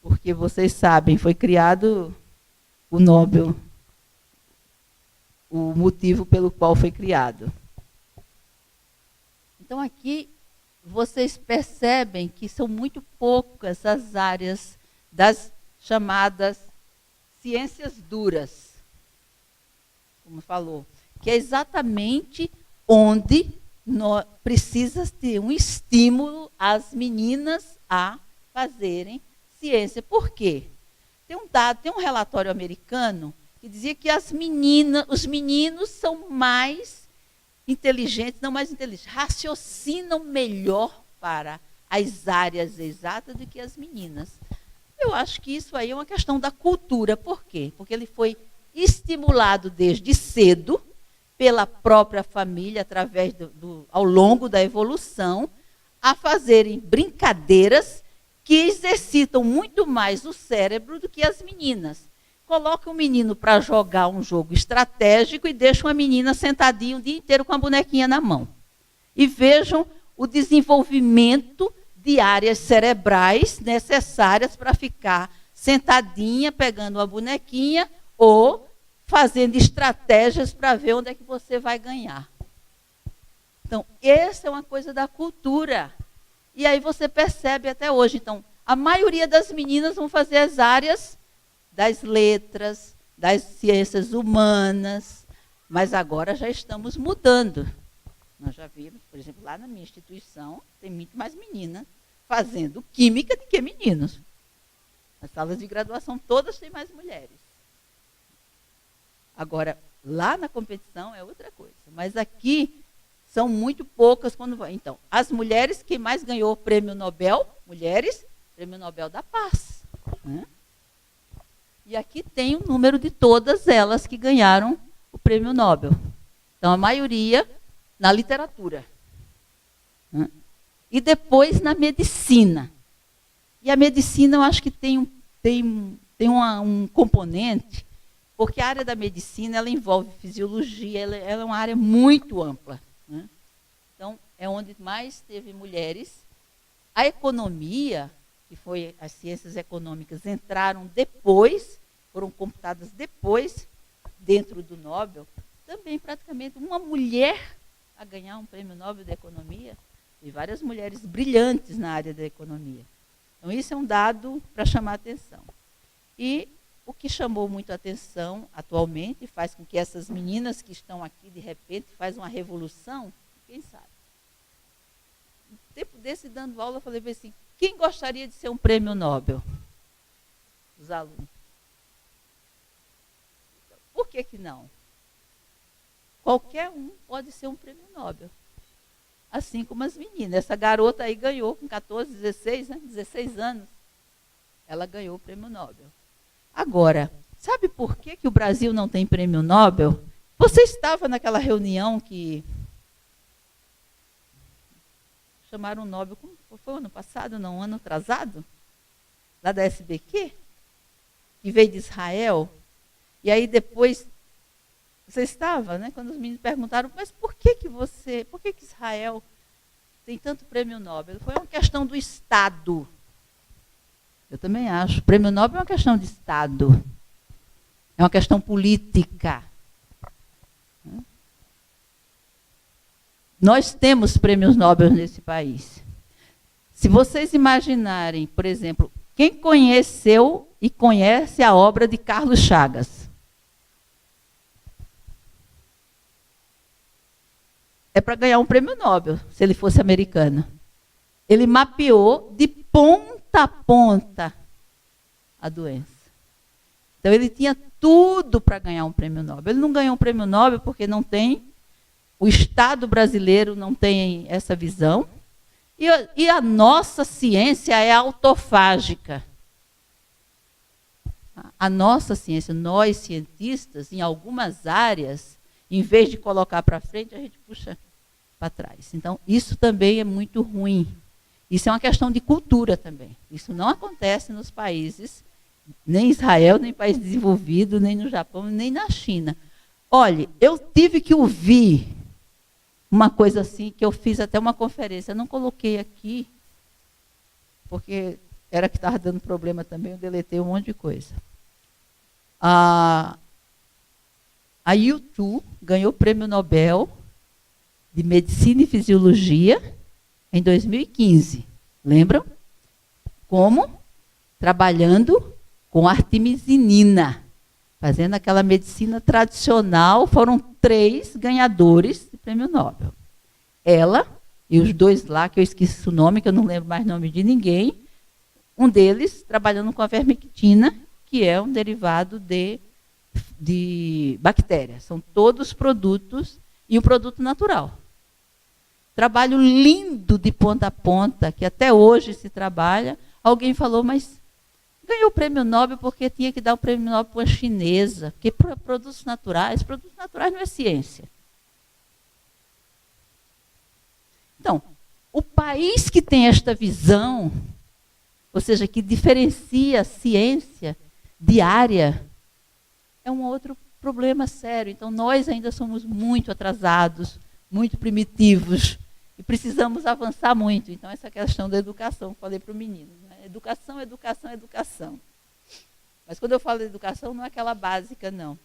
porque vocês sabem, foi criado o Nobel, o motivo pelo qual foi criado. Então, aqui, vocês percebem que são muito poucas as áreas das chamadas ciências duras, como falou, que é exatamente onde precisa ter um estímulo às meninas a fazerem ciência. Por quê? Tem um relatório americano que dizia que os meninos são mais inteligentes, não mais inteligentes, raciocinam melhor para as áreas exatas do que as meninas. Eu acho que isso aí é uma questão da cultura. Por quê? Porque ele foi estimulado desde cedo pela própria família, através ao longo da evolução, a fazerem brincadeiras que exercitam muito mais o cérebro do que as meninas. Coloca o menino para jogar um jogo estratégico e deixa uma menina sentadinha o dia inteiro com a bonequinha na mão. E vejam o desenvolvimento de áreas cerebrais necessárias para ficar sentadinha, pegando uma bonequinha ou fazendo estratégias para ver onde é que você vai ganhar. Então, essa é uma coisa da cultura. E aí você percebe até hoje. Então, a maioria das meninas vão fazer as áreas das letras, das ciências humanas, mas agora já estamos mudando. Nós já vimos, por exemplo, lá na minha instituição, tem muito mais meninas fazendo química do que meninos. As salas de graduação todas têm mais mulheres. Agora, lá na competição é outra coisa, mas aqui são muito poucas quando vai. Então, as mulheres que mais ganhou o prêmio Nobel, mulheres, prêmio Nobel da Paz. Né? E aqui tem o número de todas elas que ganharam o prêmio Nobel. Então, a maioria na literatura. Né? E depois na medicina. E a medicina, eu acho que tem um componente porque a área da medicina ela envolve fisiologia, ela é uma área muito ampla, né? Então, é onde mais teve mulheres. A economia, que foi as ciências econômicas, entraram depois, foram computadas depois, dentro do Nobel, também praticamente uma mulher a ganhar um prêmio Nobel da Economia, e várias mulheres brilhantes na área da economia. Então, isso é um dado para chamar a atenção. E o que chamou muito a atenção atualmente, faz com que essas meninas que estão aqui, de repente, faz uma revolução, quem sabe? No tempo desse, dando aula, eu falei assim, quem gostaria de ser um prêmio Nobel? Os alunos. Por que não? Qualquer um pode ser um prêmio Nobel. Assim como as meninas. Essa garota aí ganhou com 14, 16, né? 16 anos. Ela ganhou o prêmio Nobel. Agora, sabe por que o Brasil não tem prêmio Nobel? Você estava naquela reunião que chamaram o Nobel, foi ano passado, não, ano atrasado? Lá da SBQ? Que veio de Israel. E aí depois, você estava, né? Quando os meninos perguntaram, mas por que Israel tem tanto prêmio Nobel? Foi uma questão do Estado. Eu também acho. O prêmio Nobel é uma questão de Estado. É uma questão política. Nós temos prêmios Nobel nesse país. Se vocês imaginarem, por exemplo, quem conheceu e conhece a obra de Carlos Chagas? É para ganhar um prêmio Nobel, se ele fosse americano. Ele mapeou de ponta a ponta a doença. Então, ele tinha tudo para ganhar um prêmio Nobel. Ele não ganhou um prêmio Nobel porque não tem, o Estado brasileiro não tem essa visão, e a nossa ciência é autofágica. A nossa ciência, nós cientistas, em algumas áreas, em vez de colocar para frente, a gente puxa para trás. Então, isso também é muito ruim. Isso é uma questão de cultura também. Isso não acontece nos países, nem em Israel, nem em país desenvolvido, nem no Japão, nem na China. Olha, eu tive que ouvir uma coisa assim, que eu fiz até uma conferência. Eu não coloquei aqui, porque era que estava dando problema também, eu deletei um monte de coisa. A U2 ganhou o prêmio Nobel de Medicina e Fisiologia em 2015. Lembram? Como? Trabalhando com artemisinina, fazendo aquela medicina tradicional. Foram 3 ganhadores de prêmio Nobel. Ela e os 2 lá, que eu esqueci o nome, que eu não lembro mais o nome de ninguém. Um deles trabalhando com a vermectina, que é um derivado de bactérias. São todos produtos e um produto natural. Trabalho lindo de ponta a ponta, que até hoje se trabalha. Alguém falou, mas ganhou o prêmio Nobel porque tinha que dar o prêmio Nobel para uma chinesa, porque produtos naturais não é ciência. Então, o país que tem esta visão, ou seja, que diferencia a ciência de área, é um outro problema sério. Então, nós ainda somos muito atrasados, muito primitivos, e precisamos avançar muito. Então, essa questão da educação, que falei para o menino, né? Educação, educação, educação. Mas quando eu falo de educação, não é aquela básica, não.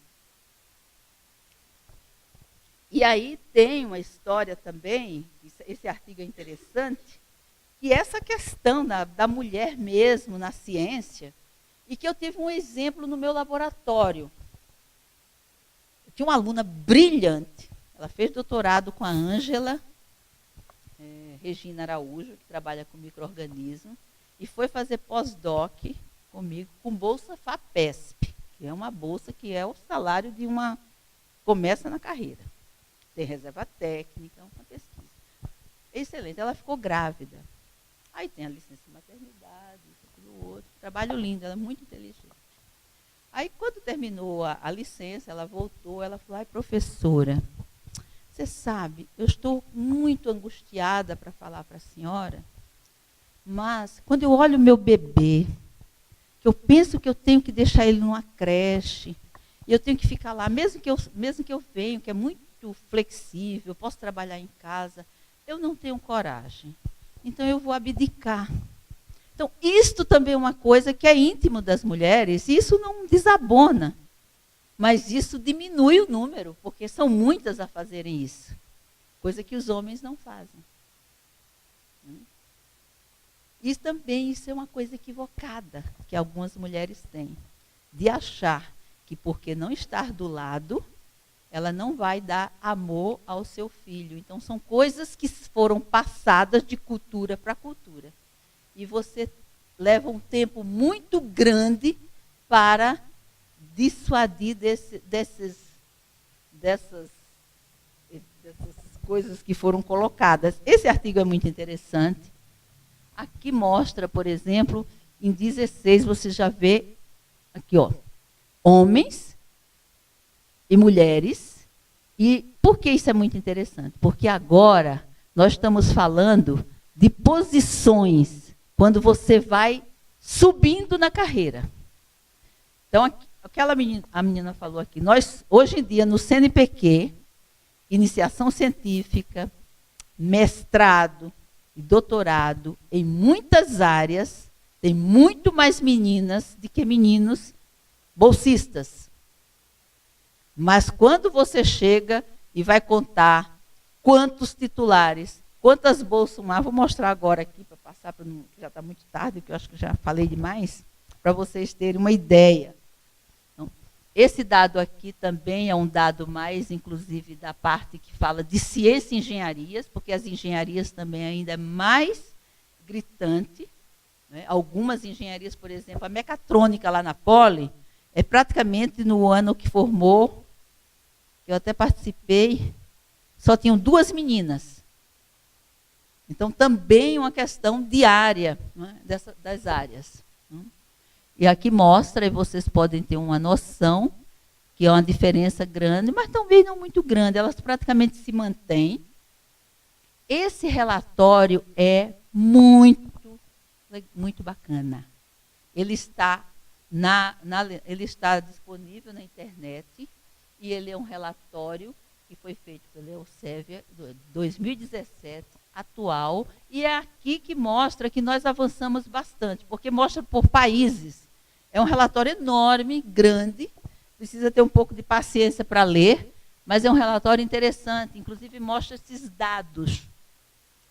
E aí tem uma história também, esse artigo é interessante, que essa questão da mulher mesmo na ciência, e que eu tive um exemplo no meu laboratório. Eu tinha uma aluna brilhante, ela fez doutorado com a Ângela Regina Araújo, que trabalha com micro-organismos, e foi fazer pós-doc comigo com bolsa FAPESP, que é uma bolsa que é o salário de uma... começa na carreira. Tem reserva técnica, uma pesquisa. Excelente, ela ficou grávida. Aí tem a licença de maternidade, isso, aquilo, outro. Trabalho lindo, ela é muito inteligente. Aí, quando terminou a licença, ela voltou, ela falou, ai, professora, você sabe, eu estou muito angustiada para falar para a senhora, mas quando eu olho o meu bebê, que eu penso que eu tenho que deixar ele numa creche, e eu tenho que ficar lá, mesmo que eu venha, que é muito flexível, eu posso trabalhar em casa, eu não tenho coragem. Então, eu vou abdicar. Então, isto também é uma coisa que é íntimo das mulheres, e isso não desabona, mas isso diminui o número, porque são muitas a fazerem isso, coisa que os homens não fazem. E também isso é uma coisa equivocada que algumas mulheres têm, de achar que porque não estar do lado, ela não vai dar amor ao seu filho. Então, são coisas que foram passadas de cultura para cultura. E você leva um tempo muito grande para dissuadir dessas coisas que foram colocadas. Esse artigo é muito interessante. Aqui mostra, por exemplo, em 16, você já vê, aqui, ó, homens e mulheres. E por que isso é muito interessante? Porque agora nós estamos falando de posições, quando você vai subindo na carreira. Então, a menina falou aqui, nós, hoje em dia, no CNPq, iniciação científica, mestrado e doutorado, em muitas áreas, tem muito mais meninas do que meninos bolsistas. Mas quando você chega e vai contar quantos titulares, quantas bolsas, vou mostrar agora aqui, para passar, já está muito tarde, que eu acho que já falei demais, para vocês terem uma ideia. Então, esse dado aqui também é um dado mais, inclusive, da parte que fala de ciência e engenharias, porque as engenharias também ainda é mais gritante. Né? Algumas engenharias, por exemplo, a mecatrônica lá na Poli, é praticamente no ano que formou, eu até participei, só tinham 2 meninas. Então, também uma questão diária, né, das áreas. E aqui mostra, e vocês podem ter uma noção, que é uma diferença grande, mas também não muito grande, elas praticamente se mantêm. Esse relatório é muito bacana. Ele está disponível na internet, e ele é um relatório que foi feito pela Elsevier, 2017, atual, e é aqui que mostra que nós avançamos bastante, porque mostra por países. É um relatório enorme, grande, precisa ter um pouco de paciência para ler, mas é um relatório interessante, inclusive mostra esses dados.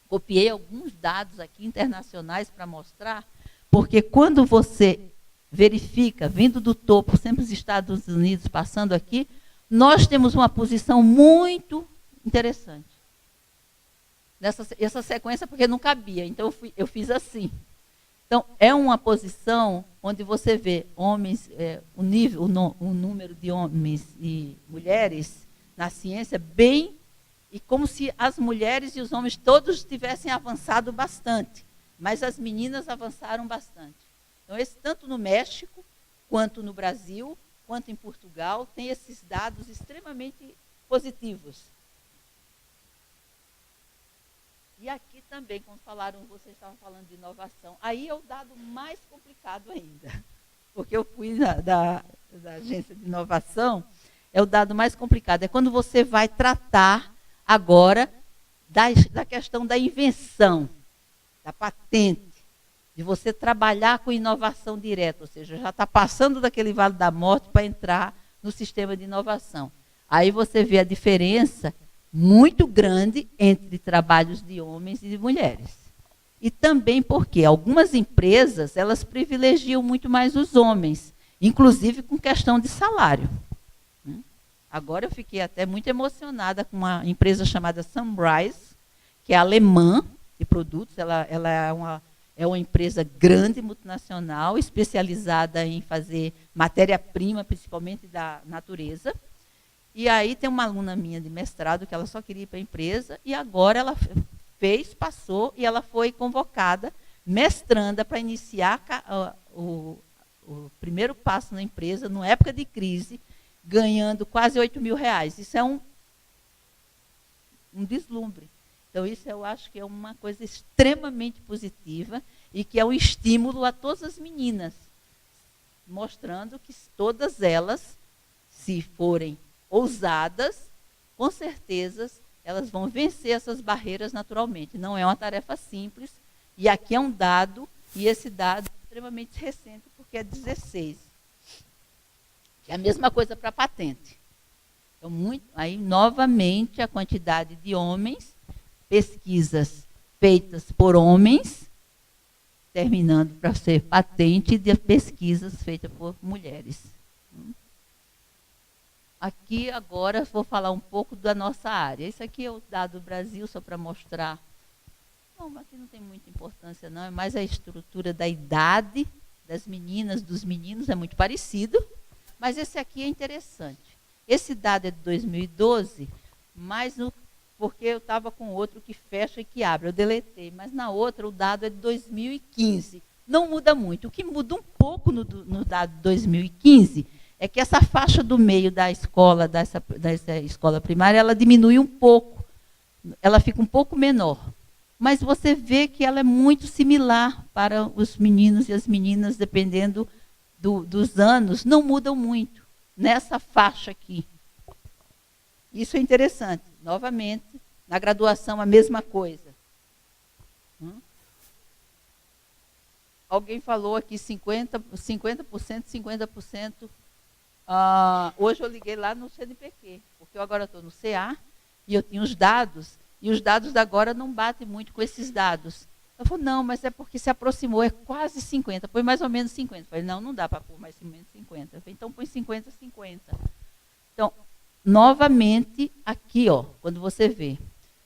Copiei alguns dados aqui internacionais para mostrar, porque quando você verifica, vindo do topo, sempre os Estados Unidos passando aqui, nós temos uma posição muito interessante. Essa sequência, porque não cabia, então eu fiz assim. Então, é uma posição onde você vê homens, o número de homens e mulheres na ciência bem, e como se as mulheres e os homens todos tivessem avançado bastante, mas as meninas avançaram bastante. Então, tanto no México, quanto no Brasil, quanto em Portugal, tem esses dados extremamente positivos. E aqui também, quando vocês estavam falando de inovação, aí é o dado mais complicado ainda, porque eu fui da agência de inovação, é o dado mais complicado, é quando você vai tratar agora da questão da invenção, da patente, de você trabalhar com inovação direta, ou seja, já está passando daquele vale da morte para entrar no sistema de inovação. Aí você vê a diferença muito grande entre trabalhos de homens e de mulheres. E também porque algumas empresas, elas privilegiam muito mais os homens, inclusive com questão de salário. Agora eu fiquei até muito emocionada com uma empresa chamada Sunrise, que é alemã de produtos, ela é uma empresa grande, multinacional, especializada em fazer matéria-prima, principalmente da natureza. E aí tem uma aluna minha de mestrado que ela só queria ir para a empresa, e agora ela passou, e ela foi convocada, mestranda, para iniciar o primeiro passo na empresa, numa época de crise, ganhando quase R$8.000. Isso é um deslumbre. Então, isso eu acho que é uma coisa extremamente positiva e que é um estímulo a todas as meninas, mostrando que todas elas se forem ousadas, com certeza elas vão vencer essas barreiras naturalmente. Não é uma tarefa simples, e aqui é um dado, e esse dado é extremamente recente, porque é 16. Que é a mesma coisa para a patente. Então, aí, novamente, a quantidade de homens, pesquisas feitas por homens, terminando para ser patente de pesquisas feitas por mulheres. Aqui, agora, vou falar um pouco da nossa área. Esse aqui é o dado do Brasil, só para mostrar. Não, aqui não tem muita importância, não. É mais a estrutura da idade das meninas, dos meninos, é muito parecido. Mas esse aqui é interessante. Esse dado é de 2012, mas porque eu estava com outro que fecha e que abre. Eu deletei, mas na outra o dado é de 2015. Não muda muito. O que muda um pouco no dado de 2015 é que essa faixa do meio da escola, dessa escola primária, ela diminui um pouco. Ela fica um pouco menor. Mas você vê que ela é muito similar para os meninos e as meninas, dependendo dos anos, não mudam muito nessa faixa aqui. Isso é interessante. Novamente, na graduação, a mesma coisa. Alguém falou aqui 50%, 50%. Hoje eu liguei lá no CNPq, porque eu agora estou no CA, e eu tinha os dados, e os dados da agora não batem muito com esses dados. Eu falei, não, mas é porque se aproximou, é quase 50, põe mais ou menos 50. Eu falei, não dá para pôr mais ou menos 50. Eu falei, então põe 50, 50. Então, novamente, aqui, ó, quando você vê,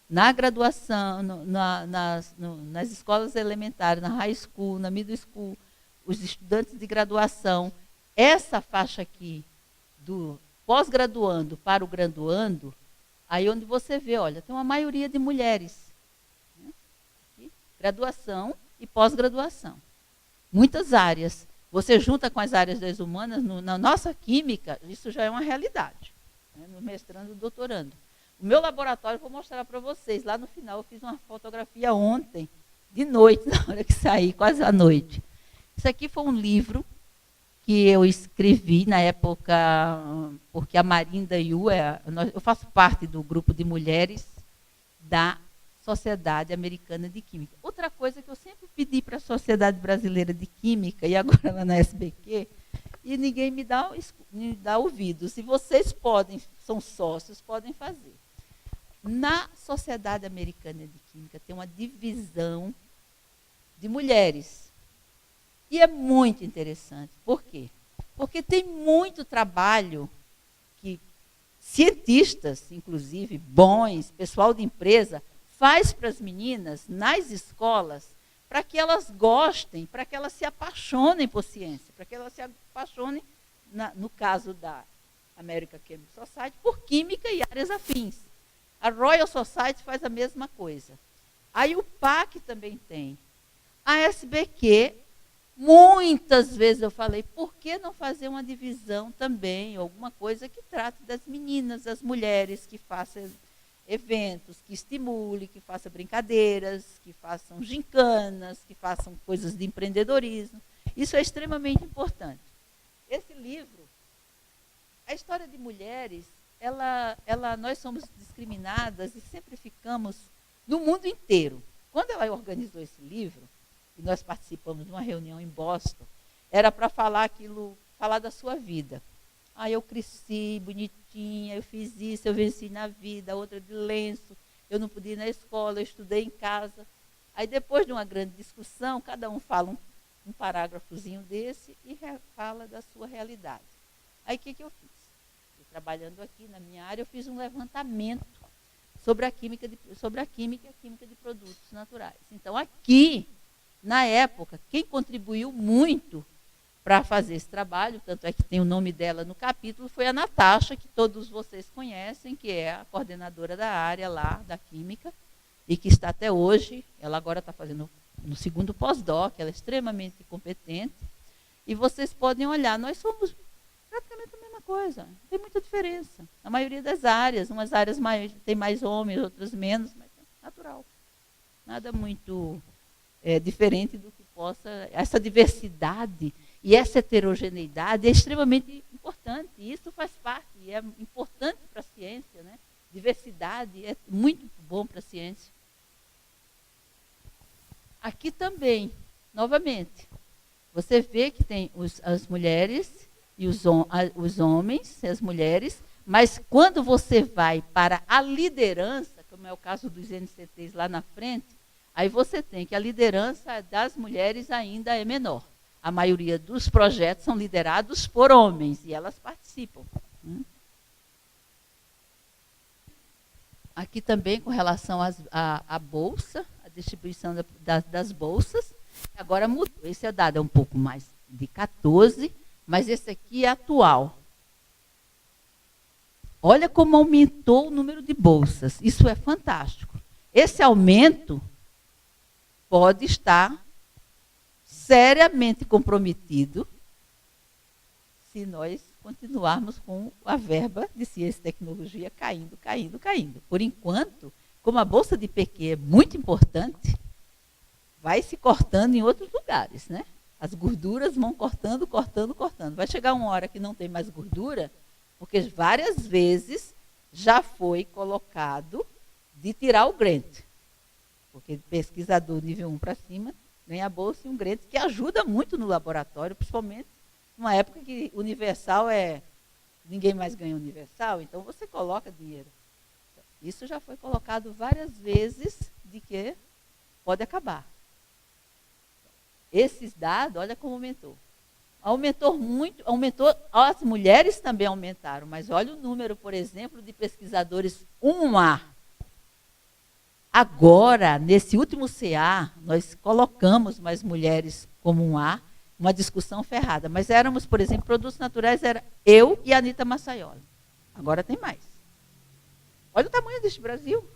na graduação, nas escolas elementares, na high school, na middle school, os estudantes de graduação, essa faixa aqui, do pós-graduando para o graduando, aí onde você vê, olha, tem uma maioria de mulheres. Graduação e pós-graduação. Muitas áreas. Você junta com as áreas das humanas, na nossa química, isso já é uma realidade. Né? No mestrando e doutorando. O meu laboratório, vou mostrar para vocês. Lá no final, eu fiz uma fotografia ontem, de noite, na hora que saí, quase à noite. Isso aqui foi um livro que eu escrevi na época, porque a Marinda Yu, eu faço parte do grupo de mulheres da Sociedade Americana de Química. Outra coisa que eu sempre pedi para a Sociedade Brasileira de Química, e agora lá na SBQ, e ninguém me dá ouvido. Se vocês são sócios, podem fazer. Na Sociedade Americana de Química tem uma divisão de mulheres. E é muito interessante. Por quê? Porque tem muito trabalho que cientistas, inclusive, bons, pessoal de empresa, faz para as meninas, nas escolas, para que elas gostem, para que elas se apaixonem por ciência, para que elas se apaixonem, no caso da American Chemical Society, por química e áreas afins. A Royal Society faz a mesma coisa. Aí o PAC também tem. A SBQ, muitas vezes eu falei, por que não fazer uma divisão também, alguma coisa que trate das meninas, das mulheres, que façam eventos, que estimule, que façam brincadeiras, que façam gincanas, que façam coisas de empreendedorismo. Isso é extremamente importante. Esse livro, a história de mulheres, nós somos discriminadas e sempre ficamos no mundo inteiro. Quando ela organizou esse livro, e nós participamos de uma reunião em Boston, era para falar da sua vida. Eu cresci bonitinha, eu fiz isso, eu venci na vida, outra de lenço, eu não podia ir na escola, eu estudei em casa. Aí depois de uma grande discussão, cada um fala um parágrafozinho desse e fala da sua realidade. Aí o que eu fiz? Trabalhando aqui na minha área, eu fiz um levantamento sobre a química e a química de produtos naturais. Então aqui, na época, quem contribuiu muito para fazer esse trabalho, tanto é que tem o nome dela no capítulo, foi a Natasha, que todos vocês conhecem, que é a coordenadora da área lá, da química, e que está até hoje, ela agora está fazendo no segundo pós-doc, ela é extremamente competente, e vocês podem olhar, nós somos praticamente a mesma coisa, não tem muita diferença. Na maioria das áreas, umas áreas tem mais homens, outras menos, mas é natural. Nada muito diferente do que possa, essa diversidade e essa heterogeneidade é extremamente importante. importante, e isso faz parte, e é importante para a ciência, né? Diversidade é muito bom para a ciência. Aqui também, novamente, você vê que tem as mulheres e os homens, as mulheres, mas quando você vai para a liderança, como é o caso dos NCTs lá na frente, aí você tem que a liderança das mulheres ainda é menor. A maioria dos projetos são liderados por homens e elas participam. Aqui também com relação à bolsa, a distribuição das bolsas, agora mudou. Esse é dado um pouco mais de 14, mas esse aqui é atual. Olha como aumentou o número de bolsas. Isso é fantástico. Esse aumento pode estar seriamente comprometido se nós continuarmos com a verba de ciência e tecnologia caindo. Por enquanto, como a Bolsa de PQ é muito importante, vai se cortando em outros lugares, né? As gorduras vão cortando. Vai chegar uma hora que não tem mais gordura, porque várias vezes já foi colocado de tirar o grant. Porque pesquisador nível 1 para cima ganha a bolsa e um grant que ajuda muito no laboratório, principalmente numa época que universal ninguém mais ganha universal, então você coloca dinheiro. Isso já foi colocado várias vezes de que pode acabar. Esses dados, olha como aumentou. Aumentou muito, as mulheres também aumentaram, mas olha o número, por exemplo, de pesquisadores 1A. Agora, nesse último CA, nós colocamos mais mulheres como 1A, uma discussão ferrada. Mas éramos, por exemplo, produtos naturais, era eu e a Anita Massaiola. Agora tem mais. Olha o tamanho deste Brasil.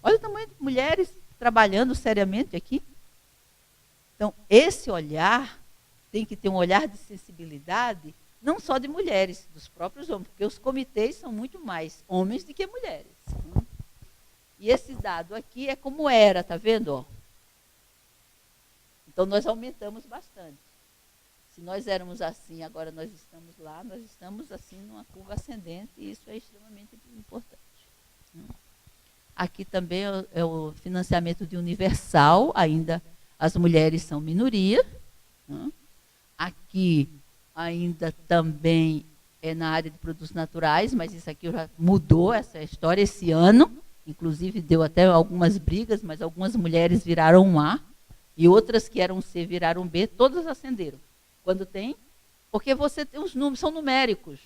Olha o tamanho de mulheres trabalhando seriamente aqui. Então, esse olhar tem que ter um olhar de sensibilidade, não só de mulheres, dos próprios homens, porque os comitês são muito mais homens do que mulheres. E esse dado aqui é como era, tá vendo? Então, nós aumentamos bastante. Se nós éramos assim, agora nós estamos lá, nós estamos assim numa curva ascendente, e isso é extremamente importante. Aqui também é o financiamento de universal, ainda as mulheres são minoria. Aqui ainda também é na área de produtos naturais, mas isso aqui já mudou, essa história, esse ano. Inclusive deu até algumas brigas, mas algumas mulheres viraram um A, e outras que eram C viraram B, todas ascenderam. Quando tem, porque você tem os números, são numéricos.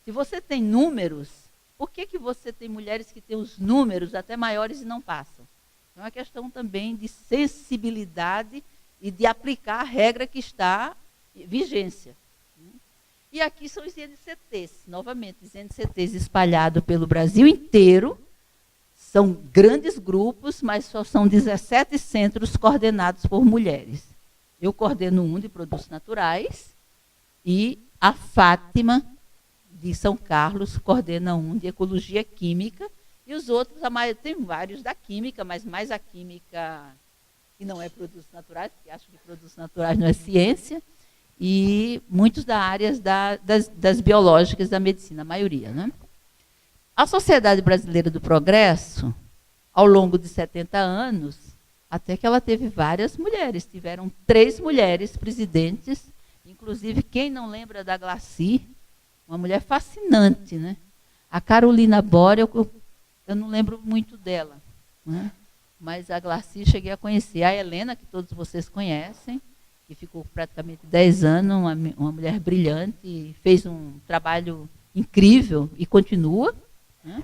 Se você tem números, por que você tem mulheres que têm os números até maiores e não passam? É uma questão também de sensibilidade e de aplicar a regra que está em vigência. E aqui são os INCTs, novamente, os INCTs espalhados pelo Brasil inteiro. São grandes grupos, mas só são 17 centros coordenados por mulheres. Eu coordeno um de produtos naturais e a Fátima, de São Carlos, coordena um de ecologia química, e os outros, tem vários da química, mas mais a química que não é produtos naturais, porque acho que produtos naturais não é ciência, e muitos da área das biológicas da medicina, a maioria. Né? A Sociedade Brasileira do Progresso, ao longo de 70 anos, até que ela teve várias mulheres, tiveram 3 mulheres presidentes, inclusive, quem não lembra da Glaci, uma mulher fascinante, né? A Carolina Bora, eu não lembro muito dela, né? Mas a Glaci cheguei a conhecer. A Helena, que todos vocês conhecem, que ficou praticamente 10 anos, uma mulher brilhante, fez um trabalho incrível e continua. Né?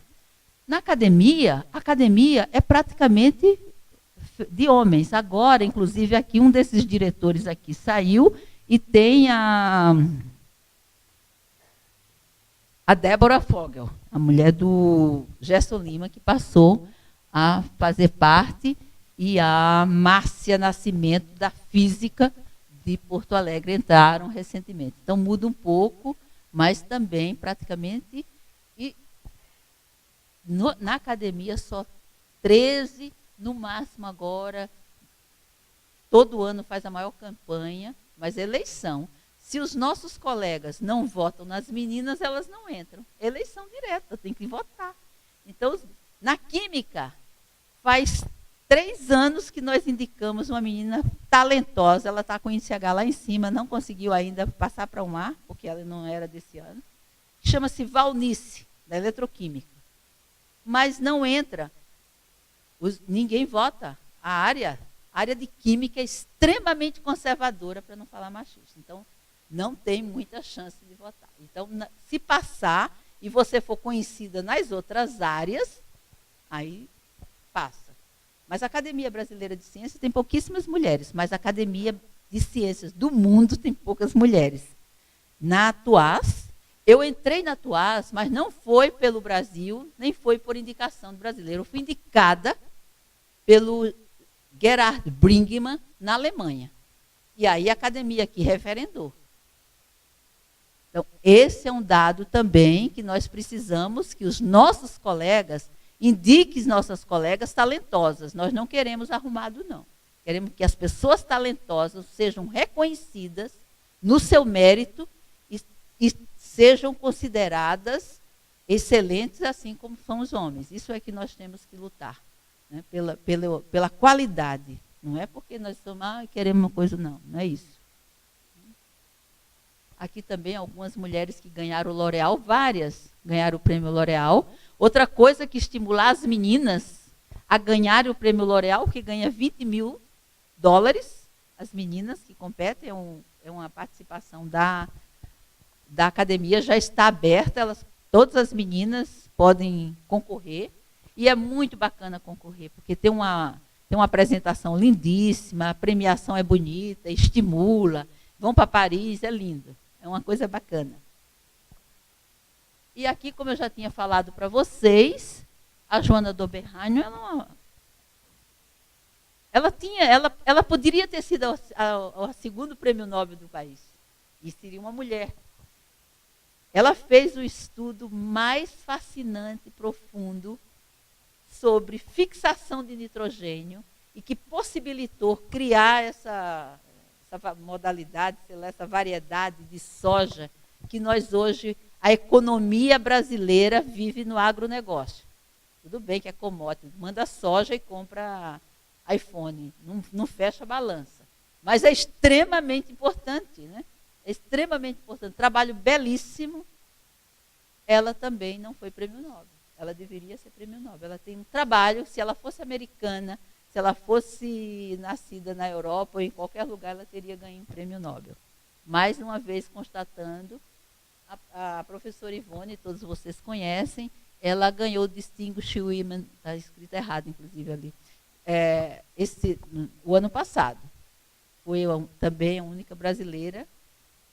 Na academia, a academia é praticamente de homens. Agora, inclusive, aqui um desses diretores aqui saiu e tem a Débora Fogel, a mulher do Gerson Lima, que passou a fazer parte, e a Márcia Nascimento, da Física de Porto Alegre, entraram recentemente. Então, muda um pouco, mas também, praticamente, e na academia só 13, no máximo agora, todo ano faz a maior campanha, mas eleição. Se os nossos colegas não votam nas meninas, elas não entram. Eleição direta, tem que votar. Então, na química, faz 3 anos que nós indicamos uma menina talentosa, ela está com o índice H lá em cima, não conseguiu ainda passar para o A, porque ela não era desse ano, chama-se Valnice, da eletroquímica. Mas não entra, ninguém vota. A área de química é extremamente conservadora, para não falar machista. Então, não tem muita chance de votar. Então, se passar e você for conhecida nas outras áreas, aí passa. Mas a Academia Brasileira de Ciências tem pouquíssimas mulheres, mas a Academia de Ciências do mundo tem poucas mulheres. Na Tuas, eu entrei na Tuas, mas não foi pelo Brasil, nem foi por indicação do brasileiro. Eu fui indicada pelo Gerhard Bringmann, na Alemanha. E aí a academia aqui referendou. Então, esse é um dado também que nós precisamos que os nossos colegas indiquem nossas colegas talentosas. Nós não queremos arrumado, não. Queremos que as pessoas talentosas sejam reconhecidas no seu mérito e sejam consideradas excelentes, assim como são os homens. Isso é que nós temos que lutar, né? Pela qualidade. Não é porque nós queremos uma coisa, não. Não é isso. Aqui também algumas mulheres que ganharam o L'Oréal, várias ganharam o prêmio L'Oréal. Outra coisa que estimular as meninas a ganharem o prêmio L'Oréal, que ganha $20 mil, as meninas que competem, é uma participação da academia, já está aberta, todas as meninas podem concorrer, e é muito bacana concorrer, porque tem uma apresentação lindíssima, a premiação é bonita, estimula, vão para Paris, é lindo, é uma coisa bacana. E aqui, como eu já tinha falado para vocês, a Joana d'Oberheim, ela poderia ter sido o segundo prêmio Nobel do país, e seria uma mulher. Ela fez o estudo mais fascinante e profundo sobre fixação de nitrogênio e que possibilitou criar essa modalidade, essa variedade de soja que nós hoje, a economia brasileira vive no agronegócio. Tudo bem que é commodity, manda soja e compra iPhone, não fecha a balança. Mas é extremamente importante, né? É extremamente importante. Trabalho belíssimo. Ela também não foi prêmio Nobel. Ela deveria ser prêmio Nobel. Ela tem um trabalho, se ela fosse americana, se ela fosse nascida na Europa ou em qualquer lugar, ela teria ganho um prêmio Nobel. Mais uma vez constatando, a professora Ivone, todos vocês conhecem, ela ganhou o Distinguished Women, está escrito errado, inclusive, ali, o ano passado. Foi também a única brasileira.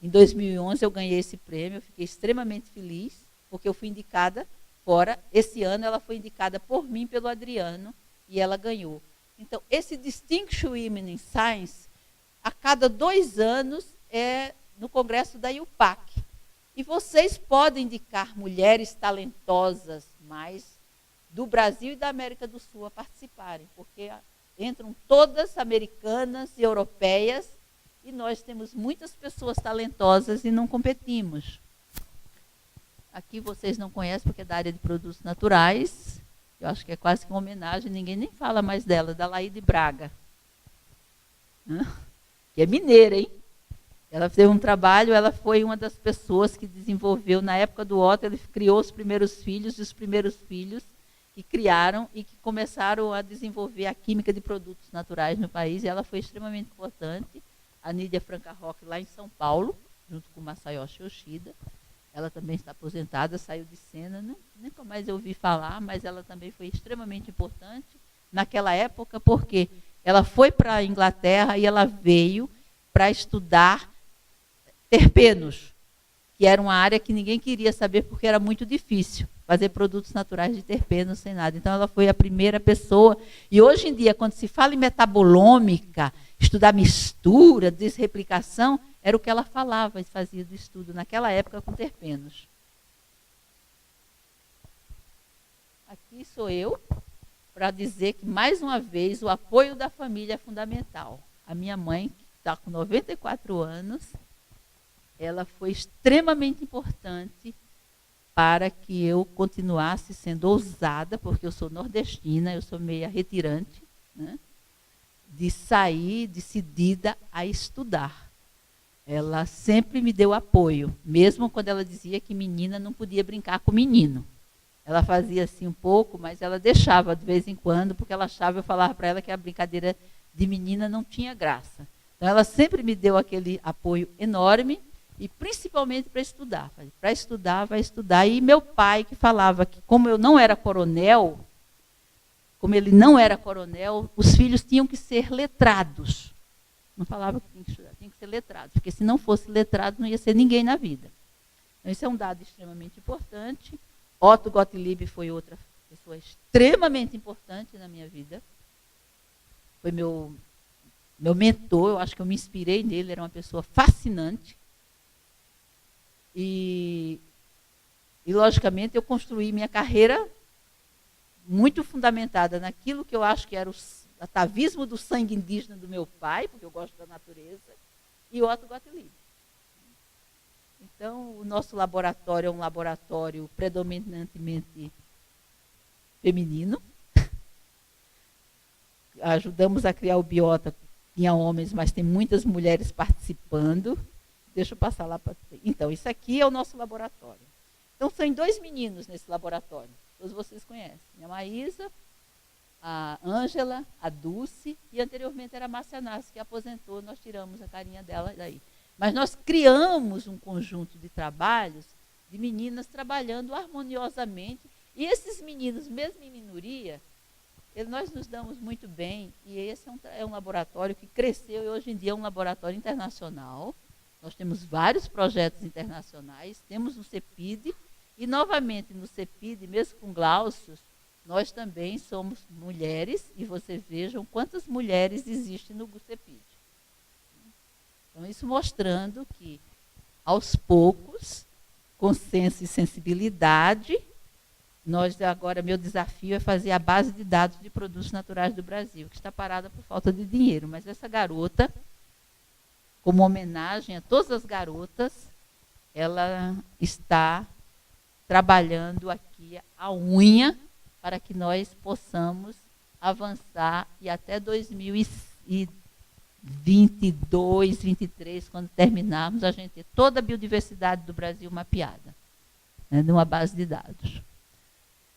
Em 2011 eu ganhei esse prêmio, eu fiquei extremamente feliz, porque eu fui indicada fora. Esse ano ela foi indicada por mim, pelo Adriano, e ela ganhou. Então, esse Distinguished Women in Science, a cada 2 anos, é no congresso da IUPAC. E vocês podem indicar mulheres talentosas mais do Brasil e da América do Sul a participarem, porque entram todas americanas e europeias, e nós temos muitas pessoas talentosas e não competimos. Aqui vocês não conhecem, porque é da área de produtos naturais. Eu acho que é quase que uma homenagem, ninguém nem fala mais dela, da Laíde Braga. Que é mineira, hein? Ela fez um trabalho, ela foi uma das pessoas que desenvolveu, na época do Otto, ele criou os primeiros filhos, e os primeiros filhos que criaram e que começaram a desenvolver a química de produtos naturais no país, e ela foi extremamente importante. A Nídia Franca Roque, lá em São Paulo, junto com o Masayoshi Yoshida. Ela também está aposentada, saiu de cena, nunca mais eu ouvi falar, mas ela também foi extremamente importante naquela época, porque ela foi para a Inglaterra e ela veio para estudar terpenos, que era uma área que ninguém queria saber porque era muito difícil fazer produtos naturais de terpenos sem nada. Então, ela foi a primeira pessoa. E hoje em dia, quando se fala em metabolômica, estudar mistura, desreplicação, era o que ela falava e fazia do estudo naquela época com terpenos. Aqui sou eu para dizer que, mais uma vez, o apoio da família é fundamental. A minha mãe, que está com 94 anos, ela foi extremamente importante para que eu continuasse sendo ousada, porque eu sou nordestina, eu sou meia retirante, né, de sair decidida a estudar. Ela sempre me deu apoio, mesmo quando ela dizia que menina não podia brincar com menino. Ela fazia assim um pouco, mas ela deixava de vez em quando, porque ela achava, eu falava para ela que a brincadeira de menina não tinha graça. Então, ela sempre me deu aquele apoio enorme, e principalmente para estudar. Para estudar, vai estudar. E meu pai, que falava que como eu não era coronel, como ele não era coronel, os filhos tinham que ser letrados. Não falava que tinha que estudar, tinha que ser letrado, porque se não fosse letrado, não ia ser ninguém na vida. Então, isso é um dado extremamente importante. Otto Gottlieb foi outra pessoa extremamente importante na minha vida. Foi meu mentor, eu acho que eu me inspirei nele, era uma pessoa fascinante. E logicamente, eu construí minha carreira muito fundamentada naquilo que eu acho que era o atavismo do sangue indígena do meu pai, porque eu gosto da natureza, e Otto Gottlieb. Então, o nosso laboratório é um laboratório predominantemente feminino. Ajudamos a criar o biota, tinha homens, mas tem muitas mulheres participando. Deixa eu passar lá para... Então, isso aqui é o nosso laboratório. Então, são 2 meninos nesse laboratório. Todos vocês conhecem. A Maísa, a Ângela, a Dulce, e anteriormente era a Márcia Nassi, que aposentou, nós tiramos a carinha dela daí. Mas nós criamos um conjunto de trabalhos de meninas trabalhando harmoniosamente. E esses meninos, mesmo em minoria, nós nos damos muito bem. E esse é um laboratório que cresceu e hoje em dia é um laboratório internacional. Nós temos vários projetos internacionais, temos no CEPID, e novamente no CEPID, mesmo com Glaucius, nós também somos mulheres, e vocês vejam quantas mulheres existem no CEPID. Então, isso mostrando que, aos poucos, com senso e sensibilidade, agora, meu desafio é fazer a base de dados de produtos naturais do Brasil, que está parada por falta de dinheiro. Mas essa garota, como homenagem a todas as garotas, ela está trabalhando aqui a unha para que nós possamos avançar e até 2022, 2023, quando terminarmos, a gente ter toda a biodiversidade do Brasil mapeada, né, numa base de dados.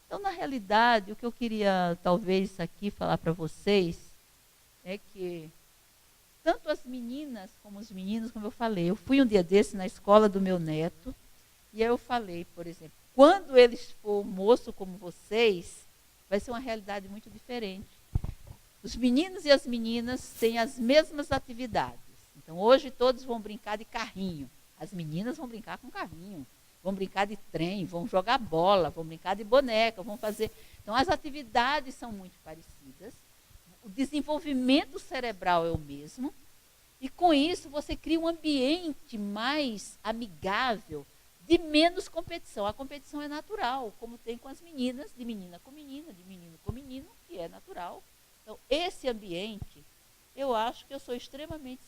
Então, na realidade, o que eu queria, talvez, aqui falar para vocês é que tanto as meninas como os meninos, como eu falei, eu fui um dia desse na escola do meu neto, e aí eu falei, por exemplo, quando eles for moço como vocês, vai ser uma realidade muito diferente. Os meninos e as meninas têm as mesmas atividades. Então, hoje todos vão brincar de carrinho. As meninas vão brincar com carrinho, vão brincar de trem, vão jogar bola, vão brincar de boneca, vão fazer... Então, as atividades são muito parecidas. O desenvolvimento cerebral é o mesmo, e com isso você cria um ambiente mais amigável, de menos competição. A competição é natural, como tem com as meninas, de menina com menina, de menino com menino, que é natural. Então, esse ambiente, eu acho que eu sou extremamente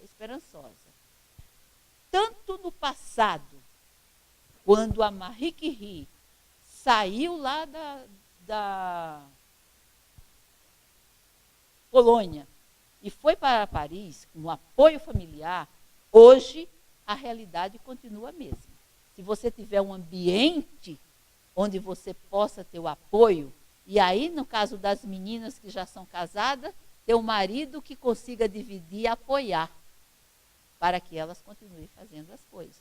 esperançosa. Tanto no passado, quando a Marie Curie saiu lá da Polônia e foi para Paris, com o apoio familiar, hoje a realidade continua a mesma. Se você tiver um ambiente onde você possa ter o apoio, e aí, no caso das meninas que já são casadas, ter um marido que consiga dividir e apoiar, para que elas continuem fazendo as coisas.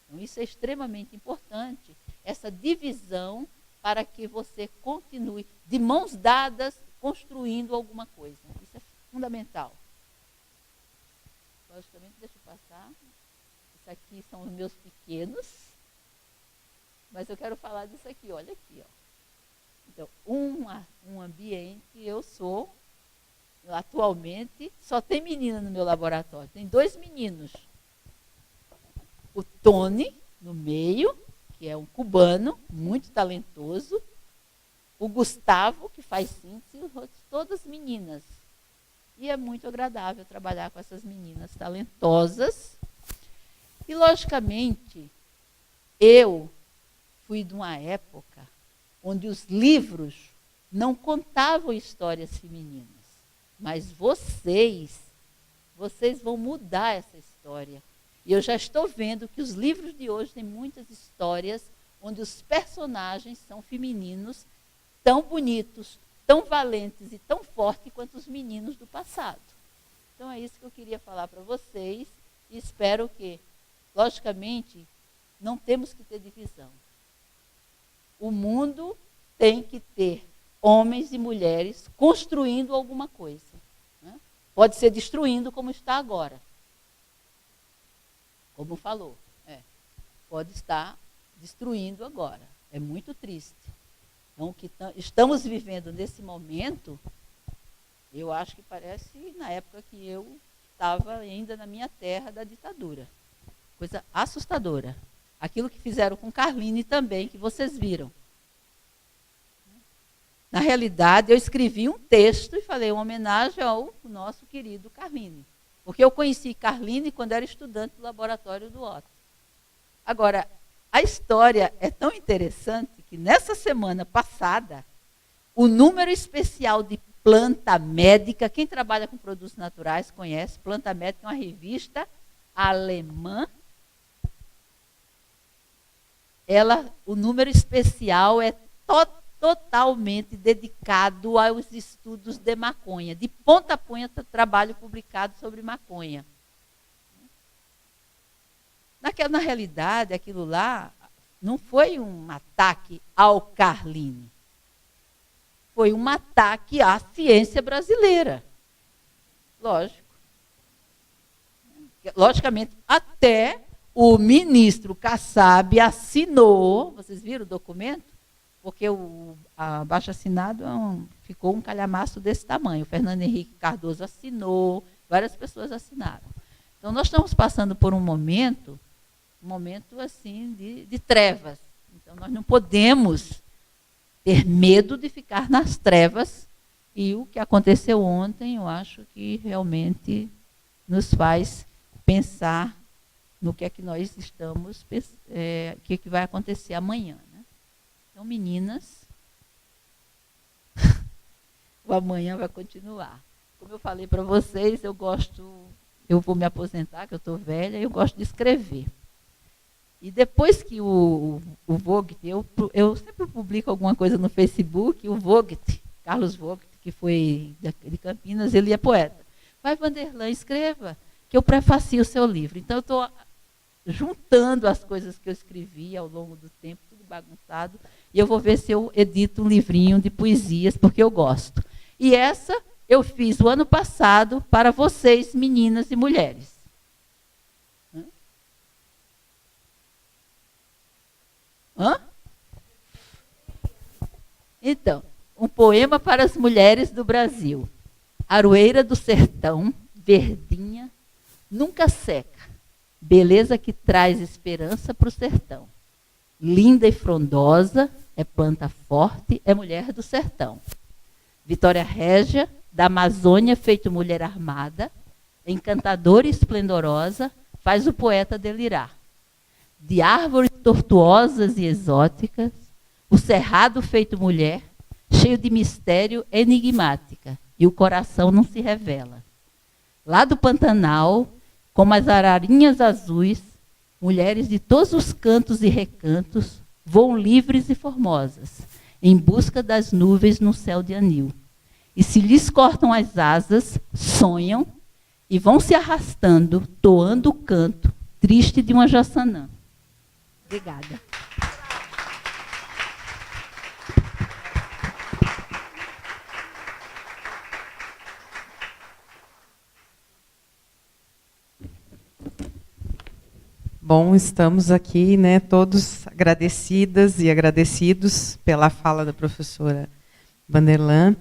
Então, isso é extremamente importante, essa divisão, para que você continue de mãos dadas, construindo alguma coisa. Isso é fundamental. Logicamente, deixa eu passar. Isso aqui são os meus pequenos. Mas eu quero falar disso aqui, olha aqui. Ó. Então, um ambiente, eu sou, atualmente, só tem menina no meu laboratório. Tem 2 meninos. O Tony, no meio, que é um cubano, muito talentoso. O Gustavo, que faz síntese, todas meninas. E é muito agradável trabalhar com essas meninas talentosas. E, logicamente, eu fui de uma época onde os livros não contavam histórias femininas. Mas vocês vão mudar essa história. E eu já estou vendo que os livros de hoje têm muitas histórias onde os personagens são femininos, tão bonitos, tão valentes e tão fortes quanto os meninos do passado. Então é isso que eu queria falar para vocês e espero que, logicamente, não temos que ter divisão. O mundo tem que ter homens e mulheres construindo alguma coisa. Né? Pode ser destruindo como está agora. Como falou. Pode estar destruindo agora. É muito triste. Então, o que estamos vivendo nesse momento, eu acho que parece na época que eu estava ainda na minha terra da ditadura. Coisa assustadora. Aquilo que fizeram com Carline também, que vocês viram. Na realidade, eu escrevi um texto e falei uma homenagem ao nosso querido Carline. Porque eu conheci Carline quando era estudante do laboratório do Otto. Agora, a história é tão interessante que nessa semana passada, o número especial de Planta Médica, quem trabalha com produtos naturais conhece, Planta Médica é uma revista alemã. O número especial é totalmente dedicado aos estudos de maconha. De ponta a ponta, trabalho publicado sobre maconha. Na realidade, aquilo lá não foi um ataque ao Carline. Foi um ataque à ciência brasileira. Lógico. Logicamente, até o ministro Kassab assinou, vocês viram o documento? Porque o abaixo-assinado ficou um calhamaço desse tamanho. O Fernando Henrique Cardoso assinou, várias pessoas assinaram. Então, nós estamos passando por um momento assim de trevas. Então, nós não podemos ter medo de ficar nas trevas. E o que aconteceu ontem, eu acho que realmente nos faz pensar no que é que nós estamos, o que é que vai acontecer amanhã. Então, meninas, o amanhã vai continuar. Como eu falei para vocês, eu vou me aposentar, que eu estou velha, eu gosto de escrever. E depois que o Vogt, eu sempre publico alguma coisa no Facebook, o Vogt, Carlos Vogt, que foi de Campinas, ele é poeta. Vai, Vanderlan, escreva, que eu prefacio o seu livro. Então, eu estou juntando as coisas que eu escrevi ao longo do tempo, tudo bagunçado, e eu vou ver se eu edito um livrinho de poesias, porque eu gosto. E essa eu fiz o ano passado para vocês, meninas e mulheres. Hã? Então, um poema para as mulheres do Brasil. Aroeira do sertão, verdinha, nunca seca, beleza que traz esperança para o sertão. Linda e frondosa, é planta forte, é mulher do sertão. Vitória Régia, da Amazônia, feito mulher armada, encantadora e esplendorosa, faz o poeta delirar. De árvores tortuosas e exóticas, o cerrado feito mulher, cheio de mistério, enigmática, e o coração não se revela. Lá do Pantanal, como as ararinhas azuis, mulheres de todos os cantos e recantos voam livres e formosas, em busca das nuvens no céu de anil. E se lhes cortam as asas, sonham e vão se arrastando, toando o canto triste de uma Jaçanã. Obrigada. Bom, estamos aqui, né, todos agradecidas e agradecidos pela fala da professora Vanderlan.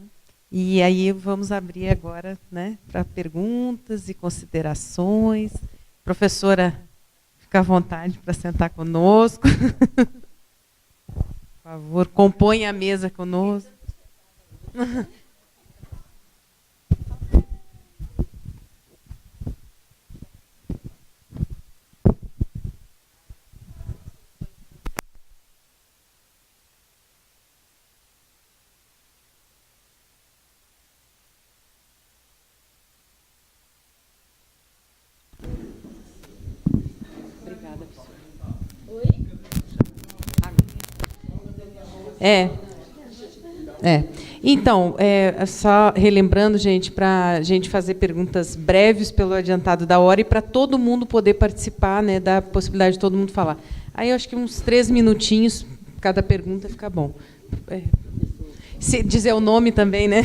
E aí vamos abrir agora, né, para perguntas e considerações. Professora, fica à vontade para sentar conosco. Por favor, compõe a mesa conosco. Então, só relembrando, gente, para a gente fazer perguntas breves pelo adiantado da hora e para todo mundo poder participar, né, da possibilidade de todo mundo falar. Aí eu acho que uns 3 minutinhos cada pergunta fica bom. Se dizer o nome também, né?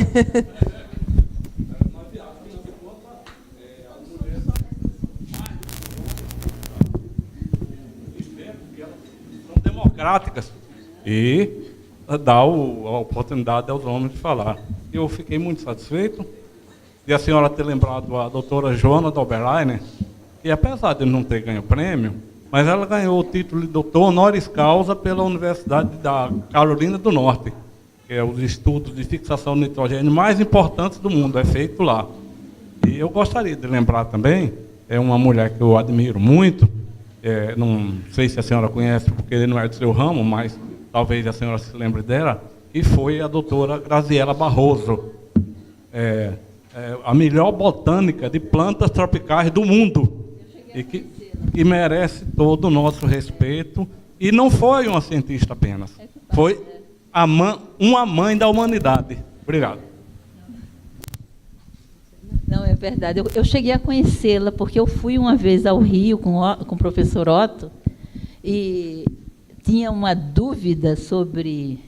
Democráticas e dá a oportunidade aos homens de falar. Eu fiquei muito satisfeito de a senhora ter lembrado a doutora Joana Doberleiner, que apesar de não ter ganho prêmio, mas ela ganhou o título de doutor honoris causa pela Universidade da Carolina do Norte, que é os estudos de fixação de nitrogênio mais importantes do mundo, é feito lá. E eu gostaria de lembrar também, é uma mulher que eu admiro muito, não sei se a senhora conhece, porque ele não é do seu ramo, mas talvez a senhora se lembre dela, e foi a doutora Graziela Barroso, a melhor botânica de plantas tropicais do mundo, e que merece todo o nosso respeito, e não foi uma cientista apenas, foi uma mãe da humanidade. Obrigado. Não, é verdade. Eu cheguei a conhecê-la, porque eu fui uma vez ao Rio com o professor Otto e tinha uma dúvida sobre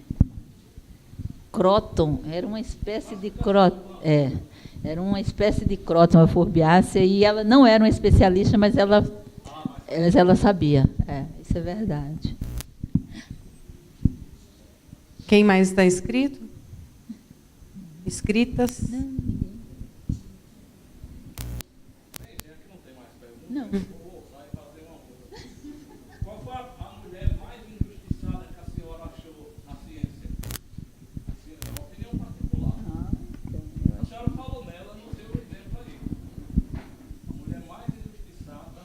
cróton. Era uma espécie de cróton. Era uma espécie de cróton, a forbiácea, e ela não era uma especialista, mas ela sabia. Isso é verdade. Quem mais está inscrito? Inscritas? Não. Qual foi a mulher mais injustiçada que a senhora achou na ciência? Assim, é uma opinião particular. A senhora falou nela no seu exemplo aí. A mulher mais injustiçada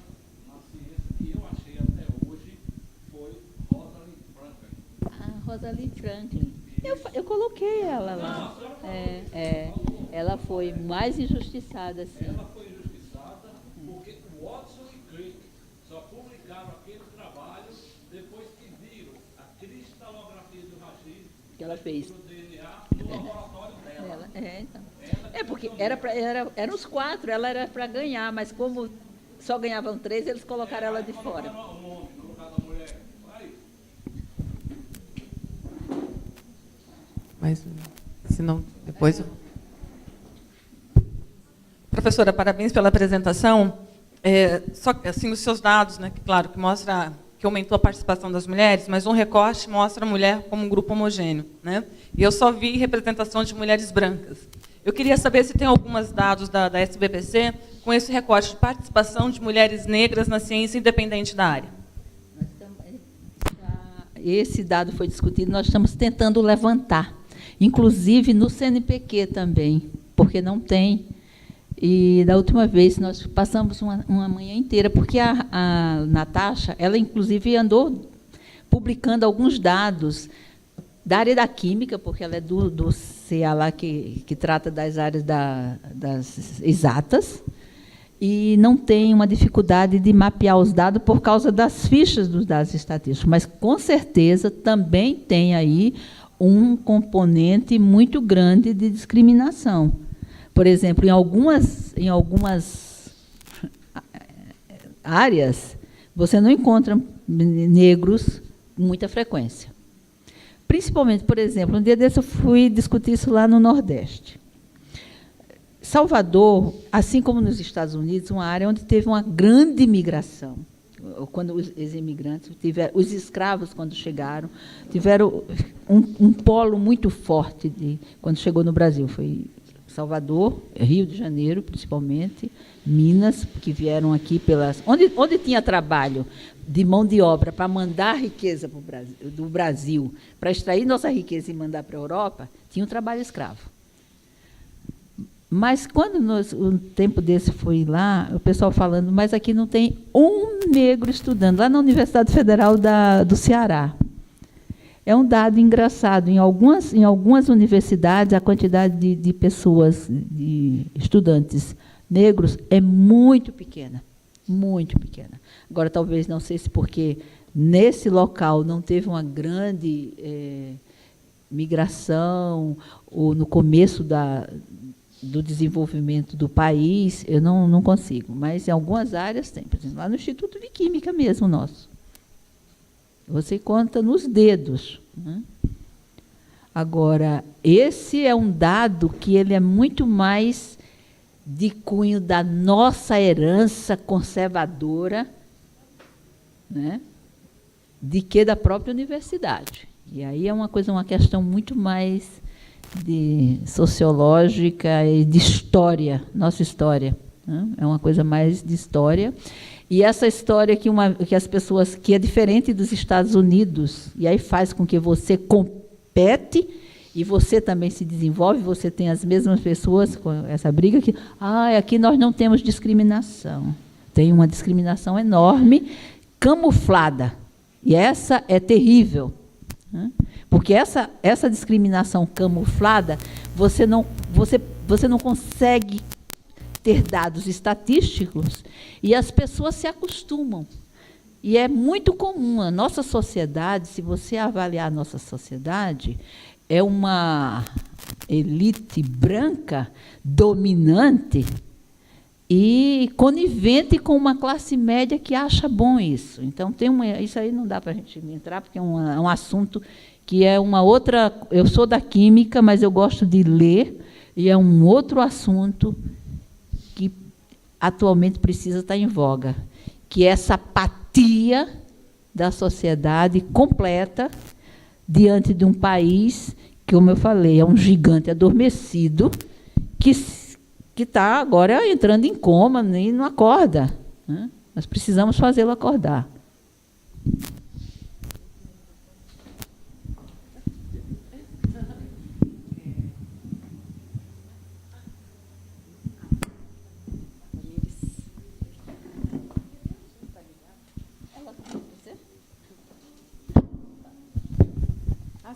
na ciência que eu achei até hoje foi Rosalind Franklin. Rosalind Franklin. Eu coloquei ela lá. Ela foi mais injustiçada, sim. Ela foi injustiçada porque Watson e Crick só publicaram aquele trabalho depois que viram a cristalografia do raio-x Que ela fez. do DNA no laboratório dela. Então. Porque eram os 4, ela era para ganhar, mas como só ganhavam 3, eles colocaram ela de fora. Mas, se não, depois... Professora, parabéns pela apresentação. Só assim, os seus dados, né, que, claro, que mostra que aumentou a participação das mulheres, mas um recorte mostra a mulher como um grupo homogêneo, né? E eu só vi representação de mulheres brancas. Eu queria saber se tem alguns dados da SBPC com esse recorte de participação de mulheres negras na ciência independente da área. Esse dado foi discutido, nós estamos tentando levantar, inclusive no CNPq também, porque não tem. E da última vez nós passamos uma manhã inteira, porque a Natasha, ela inclusive andou publicando alguns dados da área da química, porque ela é do CA lá que trata das áreas das exatas, e não tem uma dificuldade de mapear os dados por causa das fichas dos dados estatísticos, mas com certeza também tem aí um componente muito grande de discriminação. Por exemplo, em algumas áreas, você não encontra negros com muita frequência. Principalmente, por exemplo, um dia desse eu fui discutir isso lá no Nordeste. Salvador, assim como nos Estados Unidos, uma área onde teve uma grande migração. Quando os imigrantes tiveram, os escravos, quando chegaram, tiveram um polo muito forte quando chegou no Brasil. Foi Salvador, Rio de Janeiro, principalmente, Minas, que vieram aqui onde tinha trabalho de mão de obra para mandar riqueza do Brasil, para extrair nossa riqueza e mandar para a Europa, tinha um trabalho escravo. Mas, quando um tempo desse foi lá, o pessoal falando, mas aqui não tem um negro estudando, lá na Universidade Federal do Ceará. É um dado engraçado. Em algumas universidades, a quantidade de pessoas, de estudantes negros, é muito pequena. Muito pequena. Agora, talvez, não sei se porque nesse local não teve uma grande migração, ou no começo do desenvolvimento do país, eu não consigo. Mas em algumas áreas tem. Por exemplo, lá no Instituto de Química mesmo nosso. Você conta nos dedos, né? Agora, esse é um dado que ele é muito mais de cunho da nossa herança conservadora, né, de que da própria universidade. E aí é uma questão muito mais de sociológica e de história, nossa história, né? É uma coisa mais de história. E essa história que as pessoas, que é diferente dos Estados Unidos, e aí faz com que você compete e você também se desenvolve, você tem as mesmas pessoas com essa briga que, aqui nós não temos discriminação. Tem uma discriminação enorme, camuflada. E essa é terrível, né? Porque essa discriminação camuflada, você não consegue ter dados estatísticos e as pessoas se acostumam. E é muito comum a nossa sociedade, se você avaliar a nossa sociedade, é uma elite branca dominante e conivente com uma classe média que acha bom isso. Então, isso aí não dá para a gente entrar, porque é um assunto que é uma outra... Eu sou da química, mas eu gosto de ler, e é um outro assunto que atualmente precisa estar em voga, que é essa apatia da sociedade completa diante de um país que, como eu falei, é um gigante adormecido que está agora entrando em coma e não acorda, né? Nós precisamos fazê-lo acordar.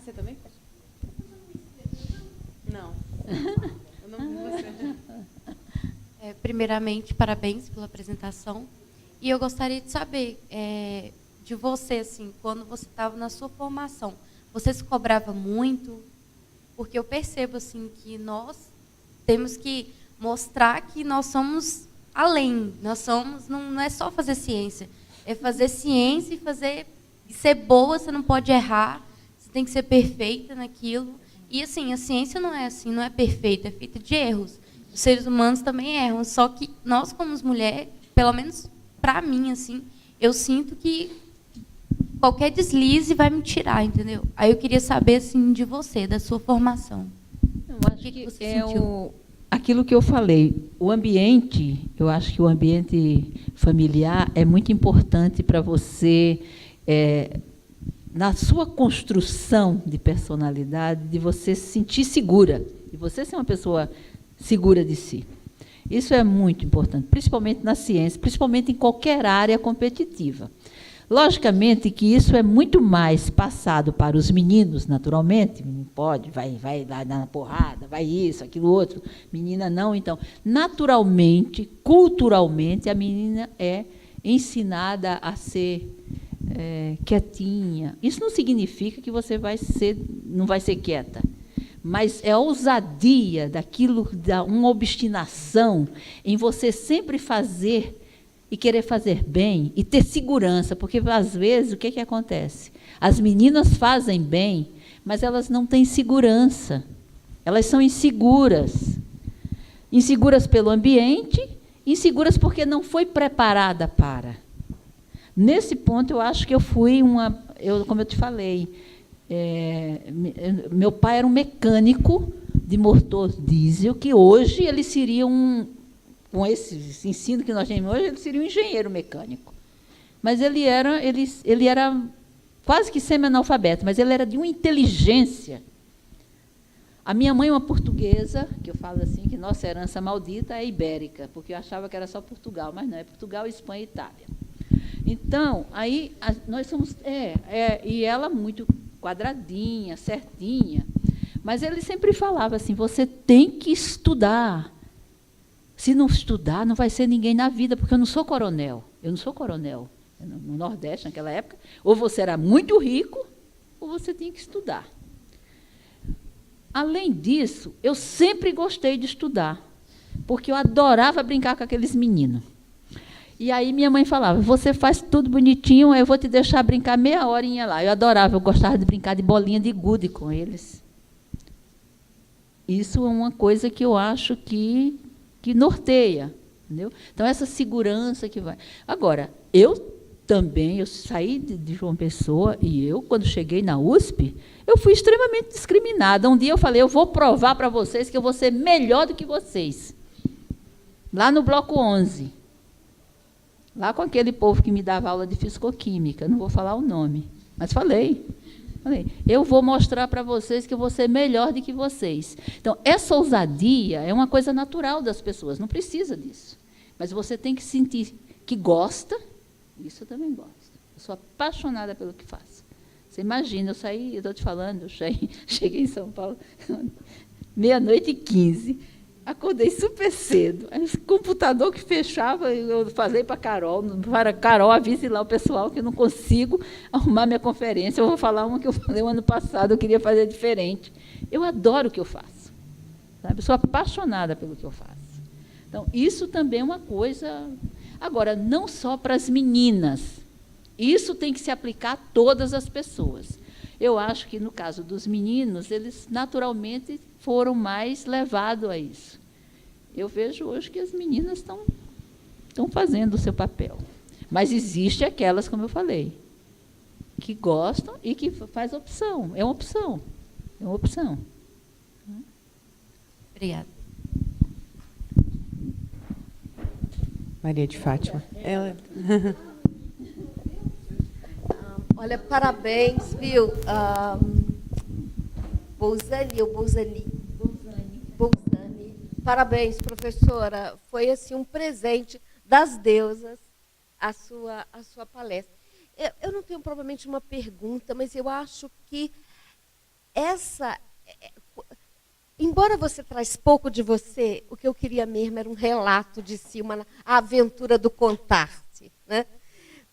Você também? Não. Eu não vi você. Primeiramente, parabéns pela apresentação. E eu gostaria de saber de você, assim, quando você estava na sua formação, você se cobrava muito? Porque eu percebo assim, que nós temos que mostrar que nós somos além. Não é só fazer ciência, é fazer ciência e ser boa, você não pode errar. Tem que ser perfeita naquilo. E, assim, a ciência não é assim, não é perfeita, é feita de erros. Os seres humanos também erram, só que nós, como mulheres, pelo menos para mim, assim, eu sinto que qualquer deslize vai me tirar, entendeu? Aí eu queria saber, assim, de você, da sua formação. Eu acho que você sentiu? Aquilo que eu falei, o ambiente, eu acho que o ambiente familiar é muito importante para você... na sua construção de personalidade, de você se sentir segura, de você ser uma pessoa segura de si. Isso é muito importante, principalmente na ciência, principalmente em qualquer área competitiva. Logicamente que isso é muito mais passado para os meninos, naturalmente, menino pode, vai lá na porrada, vai isso, aquilo outro, menina não. Então, naturalmente, culturalmente, a menina é ensinada a ser... quietinha. Isso não significa que você não vai ser quieta, mas é a ousadia daquilo, uma obstinação em você sempre fazer e querer fazer bem e ter segurança, porque às vezes o que acontece? As meninas fazem bem, mas elas não têm segurança. Elas são inseguras. Inseguras pelo ambiente, inseguras porque não foi preparada para. Nesse ponto, eu acho que eu fui como eu te falei, meu pai era um mecânico de motor diesel, que hoje ele seria com esse ensino que nós temos hoje, ele seria um engenheiro mecânico. Mas ele era quase que semi-analfabeto, mas ele era de uma inteligência. A minha mãe é uma portuguesa, que eu falo assim, que nossa herança maldita é ibérica, porque eu achava que era só Portugal, mas não, é Portugal, Espanha e Itália. Então, aí nós somos... e ela muito quadradinha, certinha. Mas ele sempre falava assim, você tem que estudar. Se não estudar, não vai ser ninguém na vida, porque eu não sou coronel. Eu não sou coronel. No Nordeste, naquela época, ou você era muito rico, ou você tinha que estudar. Além disso, eu sempre gostei de estudar, porque eu adorava brincar com aqueles meninos. E aí minha mãe falava, você faz tudo bonitinho, eu vou te deixar brincar meia horinha lá. Eu adorava, eu gostava de brincar de bolinha de gude com eles. Isso é uma coisa que eu acho que norteia, entendeu? Então, essa segurança que vai. Agora, eu saí de João Pessoa e quando cheguei na USP, eu fui extremamente discriminada. Um dia eu falei, eu vou provar para vocês que eu vou ser melhor do que vocês. Lá no Bloco 11. Lá com aquele povo que me dava aula de fisicoquímica, não vou falar o nome, mas falei, eu vou mostrar para vocês que eu vou ser melhor do que vocês. Então, essa ousadia é uma coisa natural das pessoas, não precisa disso. Mas você tem que sentir que gosta, isso eu também gosto. Eu sou apaixonada pelo que faço. Você imagina, eu estou te falando, eu cheguei em São Paulo, 00:15. Acordei super cedo. Esse computador que fechava, eu falei para a Carol, avise lá o pessoal que eu não consigo arrumar minha conferência. Eu vou falar uma que eu falei o ano passado, eu queria fazer diferente. Eu adoro o que eu faço. Sabe? Eu sou apaixonada pelo que eu faço. Então, isso também é uma coisa... Agora, não só para as meninas. Isso tem que se aplicar a todas as pessoas. Eu acho que, no caso dos meninos, eles naturalmente foram mais levados a isso. Eu vejo hoje que as meninas estão fazendo o seu papel. Mas existe aquelas, como eu falei, que gostam e que faz opção. É uma opção. É uma opção. Obrigada. Maria de Fátima. Ela... Olha, parabéns, viu? Bolzani. Parabéns, professora. Foi assim um presente das deusas a sua palestra. Eu não tenho provavelmente uma pergunta, mas eu acho que embora você traz pouco de você, o que eu queria mesmo era um relato de si, a aventura do contar-se, né?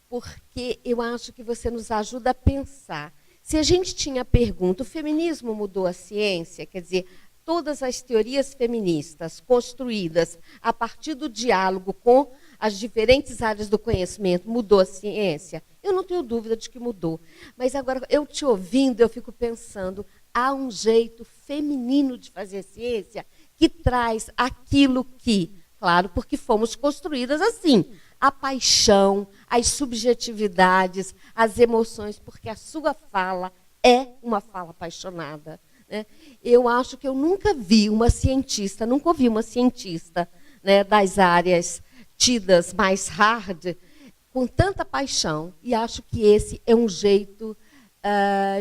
Porque eu acho que você nos ajuda a pensar. Se a gente tinha a pergunta, o feminismo mudou a ciência? Quer dizer, todas as teorias feministas construídas a partir do diálogo com as diferentes áreas do conhecimento, mudou a ciência? Eu não tenho dúvida de que mudou. Mas agora, eu te ouvindo, eu fico pensando, há um jeito feminino de fazer ciência que traz aquilo que, claro, porque fomos construídas assim, a paixão, as subjetividades, as emoções, porque a sua fala é uma fala apaixonada, né? Eu acho que eu nunca ouvi uma cientista, né, das áreas tidas mais hard, com tanta paixão, e acho que esse é um jeito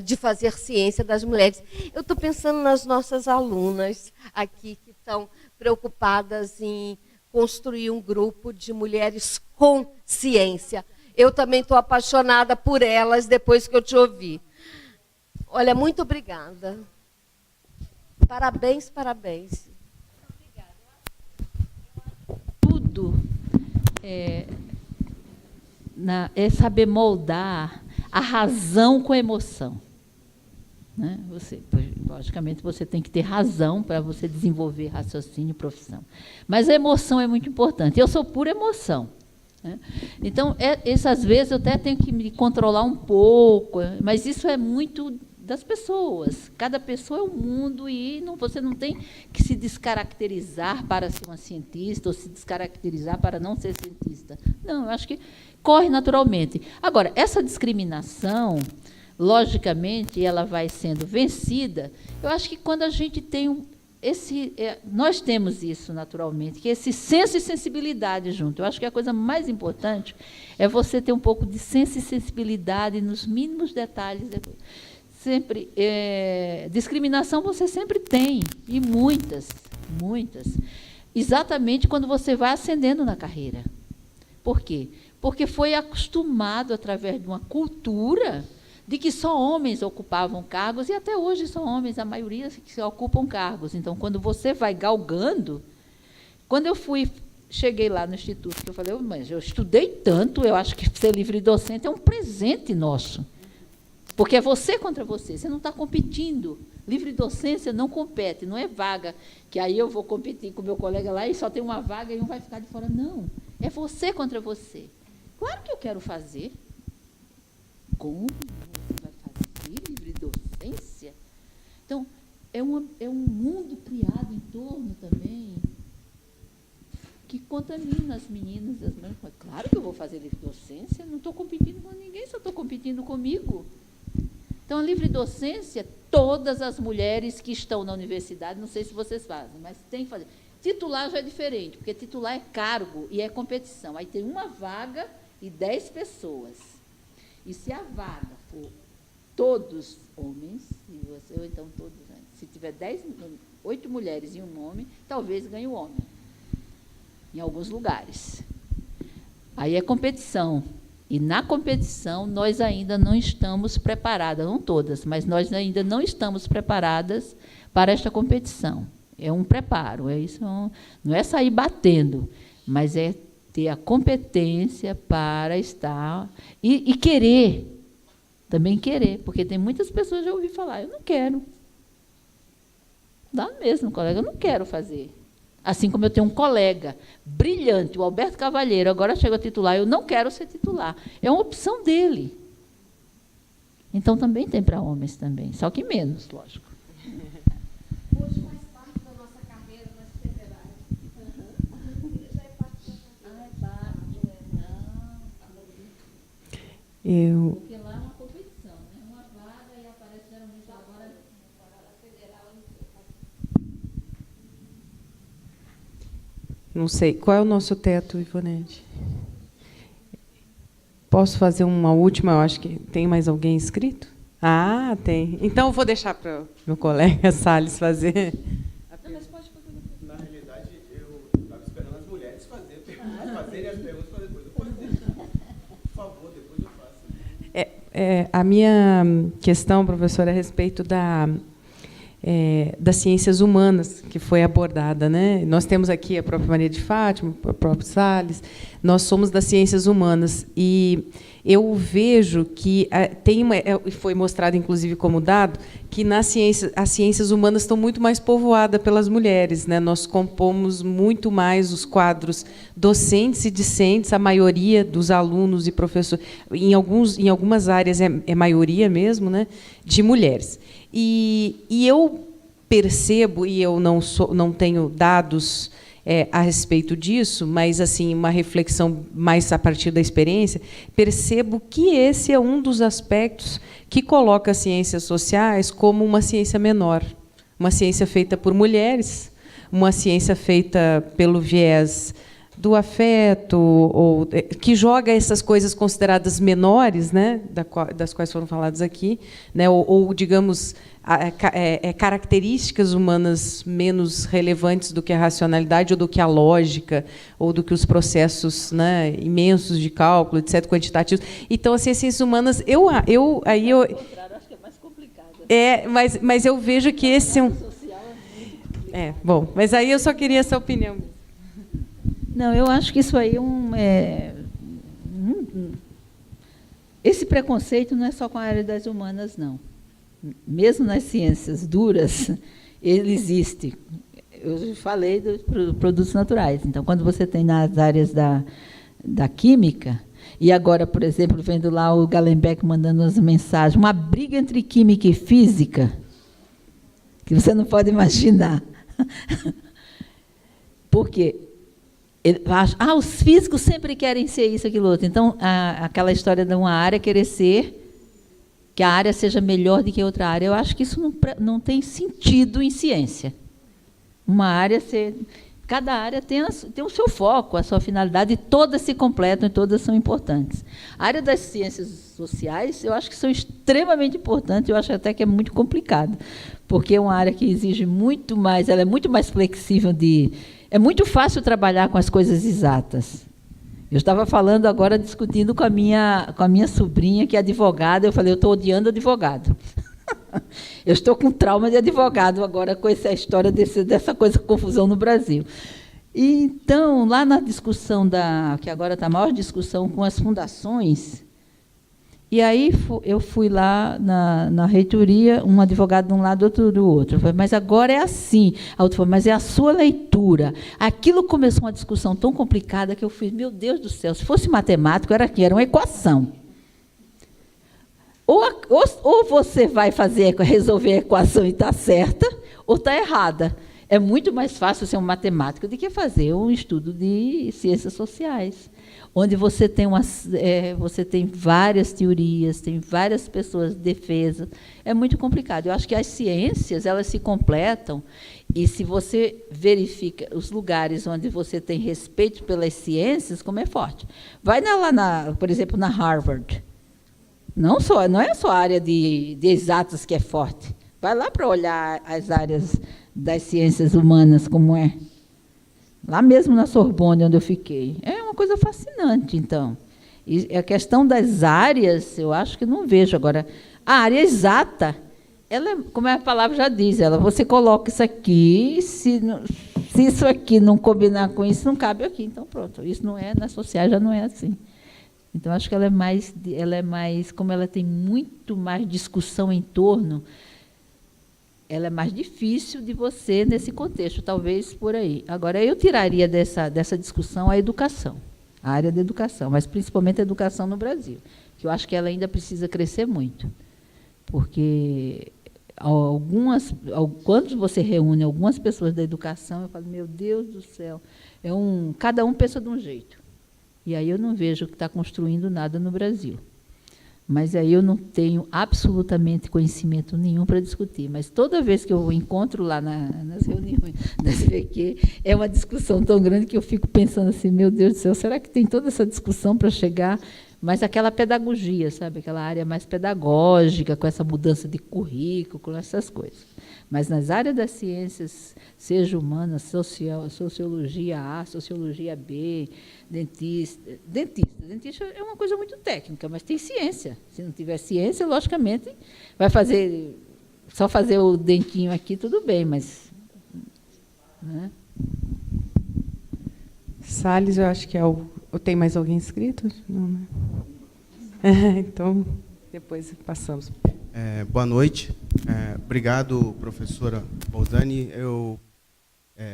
de fazer ciência das mulheres. Eu estou pensando nas nossas alunas aqui, que estão preocupadas em construir um grupo de mulheres com ciência. Eu também estou apaixonada por elas depois que eu te ouvi. Olha, muito obrigada. Parabéns, parabéns. Tudo é saber moldar a razão com a emoção. Né? Logicamente, você tem que ter razão para você desenvolver raciocínio e profissão. Mas a emoção é muito importante. Eu sou pura emoção. Né? Então, às vezes, eu até tenho que me controlar um pouco, mas isso é muito das pessoas. Cada pessoa é um mundo e você não tem que se descaracterizar para ser uma cientista ou se descaracterizar para não ser cientista. Não, eu acho que corre naturalmente. Agora, essa discriminação, logicamente, ela vai sendo vencida. Eu acho que quando a gente tem nós temos isso naturalmente, que é esse senso e sensibilidade junto. Eu acho que a coisa mais importante é você ter um pouco de senso e sensibilidade nos mínimos detalhes. Sempre, discriminação você sempre tem, e muitas. Exatamente quando você vai ascendendo na carreira. Por quê? Porque foi acostumado, através de uma cultura, de que só homens ocupavam cargos, e até hoje são homens, a maioria que ocupam cargos. Então, quando você vai galgando, quando eu cheguei lá no Instituto, que eu falei, mas eu estudei tanto, eu acho que ser livre docente é um presente nosso. Porque é você contra você não está competindo. Livre docência não compete, não é vaga, que aí eu vou competir com o meu colega lá e só tem uma vaga e um vai ficar de fora. Não, é você contra você. Claro que eu quero fazer. Como você vai fazer livre docência? Então, é um mundo criado em torno também que contamina as meninas. Claro que eu vou fazer livre docência, não estou competindo com ninguém, só estou competindo comigo. Então, a livre docência, todas as mulheres que estão na universidade, não sei se vocês fazem, mas tem que fazer. Titular já é diferente, porque titular é cargo e é competição. Aí tem uma vaga e 10 pessoas. E se a vaga for todos homens, ou então todos, né? Se tiver 8 mulheres e um homem, talvez ganhe o homem, em alguns lugares. Aí é competição. E na competição, nós ainda não estamos preparadas, não todas, mas nós ainda não estamos preparadas para esta competição. É um preparo, isso não é sair batendo, mas é ter a competência para estar e querer, também querer, porque tem muitas pessoas que já ouvi falar, eu não quero. Dá mesmo, colega, eu não quero fazer. Assim como eu tenho um colega brilhante, o Alberto Cavalheiro, agora chega a titular, eu não quero ser titular. É uma opção dele. Então, também tem para homens também, só que menos, lógico. Hoje faz parte da nossa carreira nas federais. Já é parte da Porque lá é uma competição, né? Uma vaga e aparece geralmente agora federal. Não sei. Qual é o nosso teto, Ivonete? Posso fazer uma última? Eu acho que tem mais alguém inscrito? Ah, tem. Então, eu vou deixar para o meu colega Salles fazer. Não, mas pode fazer. Na realidade, eu estava esperando as mulheres fazerem as perguntas para depois eu fazer. Por favor, depois eu faço. A minha questão, professora, é a respeito das ciências humanas, que foi abordada, né? Nós temos aqui a própria Maria de Fátima, o próprio Salles, nós somos das ciências humanas, e eu vejo que foi mostrado, inclusive, como dado, que as ciências humanas estão muito mais povoadas pelas mulheres, né? Nós compomos muito mais os quadros docentes e discentes, a maioria dos alunos e professores, em algumas áreas é maioria mesmo, né? De mulheres. E eu percebo, e eu não tenho dados a respeito disso, mas assim uma reflexão mais a partir da experiência, percebo que esse é um dos aspectos que coloca as ciências sociais como uma ciência menor, uma ciência feita por mulheres, uma ciência feita pelo viés do afeto, ou que joga essas coisas consideradas menores, né, das quais foram faladas aqui, né, ou digamos, características humanas menos relevantes do que a racionalidade, ou do que a lógica, ou do que os processos, né, imensos de cálculo, etc., quantitativos. Então, assim, as ciências humanas, eu acho que é mais complicado. Mas eu vejo que esse é um... bom, mas aí eu só queria essa opinião. Não, eu acho que isso aí esse preconceito não é só com a área das humanas, não. Mesmo nas ciências duras, ele existe. Eu falei dos produtos naturais. Então, quando você tem nas áreas da química, e agora, por exemplo, vendo lá o Gallenbeck mandando as mensagens, uma briga entre química e física, que você não pode imaginar. Por quê? Os físicos sempre querem ser isso, aquilo, outro. Então, aquela história de uma área querer ser, que a área seja melhor do que outra área, eu acho que isso não tem sentido em ciência. Uma área cada área tem o seu foco, a sua finalidade, e todas se completam e todas são importantes. A área das ciências sociais, eu acho que são extremamente importantes, eu acho até que é muito complicado, porque é uma área que exige muito mais, ela é muito mais flexível é muito fácil trabalhar com as coisas exatas. Eu estava falando agora, discutindo com a minha sobrinha, que é advogada, eu falei, eu estou odiando advogado. Eu estou com trauma de advogado agora com essa história dessa coisa, confusão no Brasil. E, então, lá na discussão, que agora está a maior discussão com as fundações, E aí eu fui lá na reitoria, um advogado de um lado, outro do outro. Eu falei, mas agora é assim. A outra falou, mas é a sua leitura. Aquilo começou uma discussão tão complicada que eu fiz, meu Deus do céu, se fosse matemático, era aqui, era uma equação. Ou você vai resolver a equação e está certa, ou está errada. É muito mais fácil ser um matemático do que fazer um estudo de ciências sociais, onde você tem várias teorias, tem várias pessoas de defesa. É muito complicado. Eu acho que as ciências, elas se completam, e se você verifica os lugares onde você tem respeito pelas ciências, como é forte. Vai lá, por exemplo, na Harvard. Não é só a área de exatas que é forte. Vai lá para olhar as áreas das ciências humanas, como é. Lá mesmo na Sorbonne, onde eu fiquei. É uma coisa fascinante, então. E a questão das áreas, eu acho que não vejo. Agora, a área exata, ela, como a palavra já diz, você coloca isso aqui, se isso aqui não combinar com isso, não cabe aqui. Então, pronto. Isso não é, nas sociais já não é assim. Então, acho que ela é mais, como ela tem muito mais discussão em torno, ela é mais difícil de você nesse contexto, talvez por aí. Agora, eu tiraria dessa discussão a educação, a área da educação, mas principalmente a educação no Brasil, que eu acho que ela ainda precisa crescer muito, porque quando você reúne algumas pessoas da educação, eu falo, meu Deus do céu, cada um pensa de um jeito. E aí eu não vejo que está construindo nada no Brasil. Mas aí eu não tenho absolutamente conhecimento nenhum para discutir. Mas toda vez que eu encontro lá nas reuniões da SBQ, é uma discussão tão grande que eu fico pensando assim, meu Deus do céu, será que tem toda essa discussão para chegar? Mas aquela pedagogia, sabe? Aquela área mais pedagógica, com essa mudança de currículo, com essas coisas. Mas nas áreas das ciências, seja humana, sociologia A, sociologia B, dentista é uma coisa muito técnica, mas tem ciência. Se não tiver ciência, logicamente, só fazer o dentinho aqui, tudo bem, mas... Né? Salles, eu acho que é o... Tem mais alguém inscrito? Não, né? Então, depois passamos. Boa noite. Obrigado, professora Bolzani. Eu,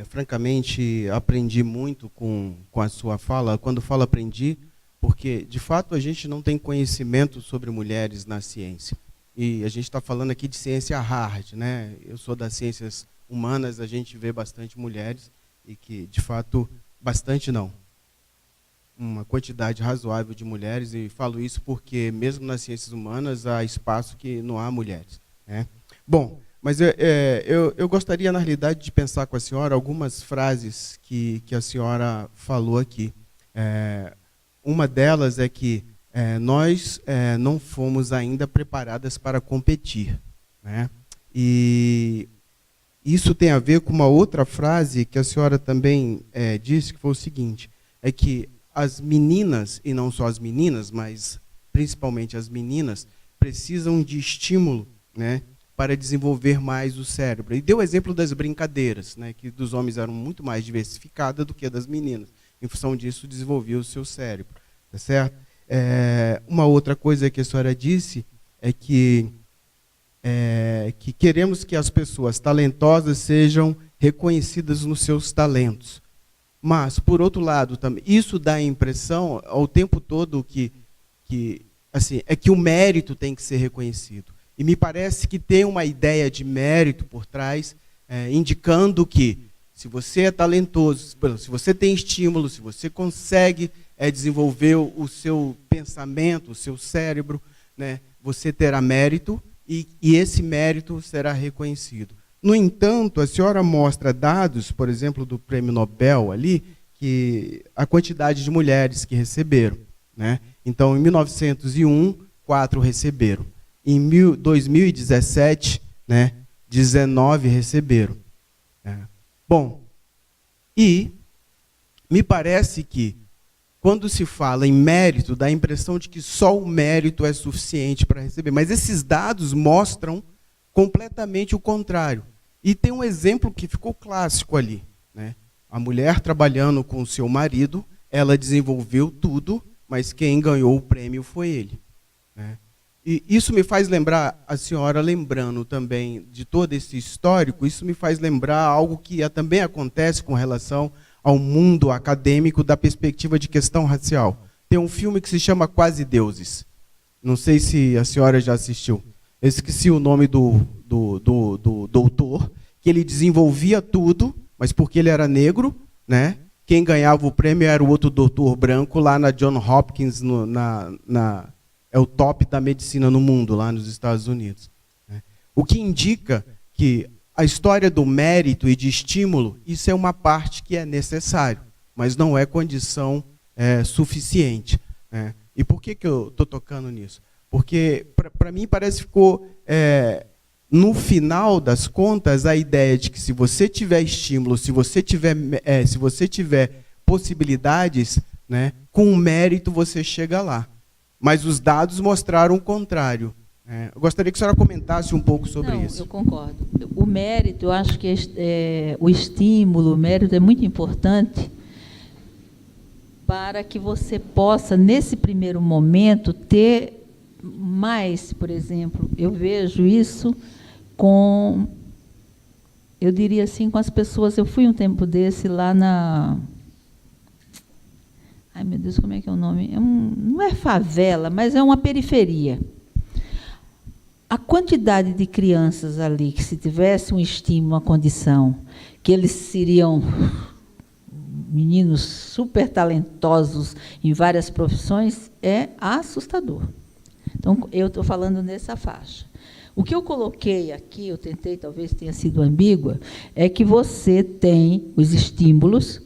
francamente, aprendi muito com a sua fala. Quando falo aprendi, porque, de fato, a gente não tem conhecimento sobre mulheres na ciência. E a gente está falando aqui de ciência hard, né? Eu sou das ciências humanas, a gente vê bastante mulheres, e que, de fato, bastante não. Uma quantidade razoável de mulheres, e falo isso porque, mesmo nas ciências humanas, há espaço que não há mulheres, né? Bom, mas eu gostaria, na realidade, de pensar com a senhora algumas frases que a senhora falou aqui. Uma delas é que nós não fomos ainda preparadas para competir, né? E isso tem a ver com uma outra frase que a senhora também disse, que foi o seguinte, é que as meninas, e não só as meninas, mas principalmente as meninas, precisam de estímulo, né, para desenvolver mais o cérebro. E deu o exemplo das brincadeiras, né, que dos homens eram muito mais diversificadas do que a das meninas. Em função disso, desenvolvia o seu cérebro. Tá certo? Uma outra coisa que a senhora disse é que queremos que as pessoas talentosas sejam reconhecidas nos seus talentos. Mas, por outro lado, também, isso dá a impressão ao tempo todo que o mérito tem que ser reconhecido. E me parece que tem uma ideia de mérito por trás, indicando que, se você é talentoso, se você tem estímulo, se você consegue desenvolver o seu pensamento, o seu cérebro, né, você terá mérito e esse mérito será reconhecido. No entanto, a senhora mostra dados, por exemplo, do Prêmio Nobel ali, que a quantidade de mulheres que receberam, né? Então, em 1901, 4 receberam. Em 2017, né, 19 receberam. Bom, e me parece que, quando se fala em mérito, dá a impressão de que só o mérito é suficiente para receber. Mas esses dados mostram completamente o contrário. E tem um exemplo que ficou clássico ali, né? A mulher trabalhando com o seu marido, ela desenvolveu tudo, mas quem ganhou o prêmio foi ele, né? E isso me faz lembrar, a senhora lembrando também de todo esse histórico, isso me faz lembrar algo que também acontece com relação ao mundo acadêmico da perspectiva de questão racial. Tem um filme que se chama Quase Deuses. Não sei se a senhora já assistiu. Eu esqueci o nome do doutor, que ele desenvolvia tudo, mas porque ele era negro, né? Quem ganhava o prêmio era o outro doutor branco lá na Johns Hopkins, é o top da medicina no mundo, lá nos Estados Unidos. Né? O que indica que a história do mérito e de estímulo, isso é uma parte que é necessário, mas não é condição suficiente. Né? E por que eu estou tocando nisso? Porque, para mim, parece que ficou, no final das contas, a ideia de que se você tiver estímulo, se você tiver possibilidades, né, com o mérito você chega lá. Mas os dados mostraram o contrário. Eu gostaria que a senhora comentasse um pouco sobre isso. Eu concordo. O mérito, eu acho que o estímulo, o mérito é muito importante para que você possa, nesse primeiro momento, ter mais, por exemplo, eu vejo isso com, eu diria assim, com as pessoas. Eu fui um tempo desse lá na... Ai, meu Deus, como é que é o nome? Não é favela, mas é uma periferia. A quantidade de crianças ali, que se tivesse um estímulo, uma condição, que eles seriam meninos super talentosos em várias profissões, é assustador. Então, eu estou falando nessa faixa. O que eu coloquei aqui, eu tentei, talvez tenha sido ambígua, é que você tem os estímulos,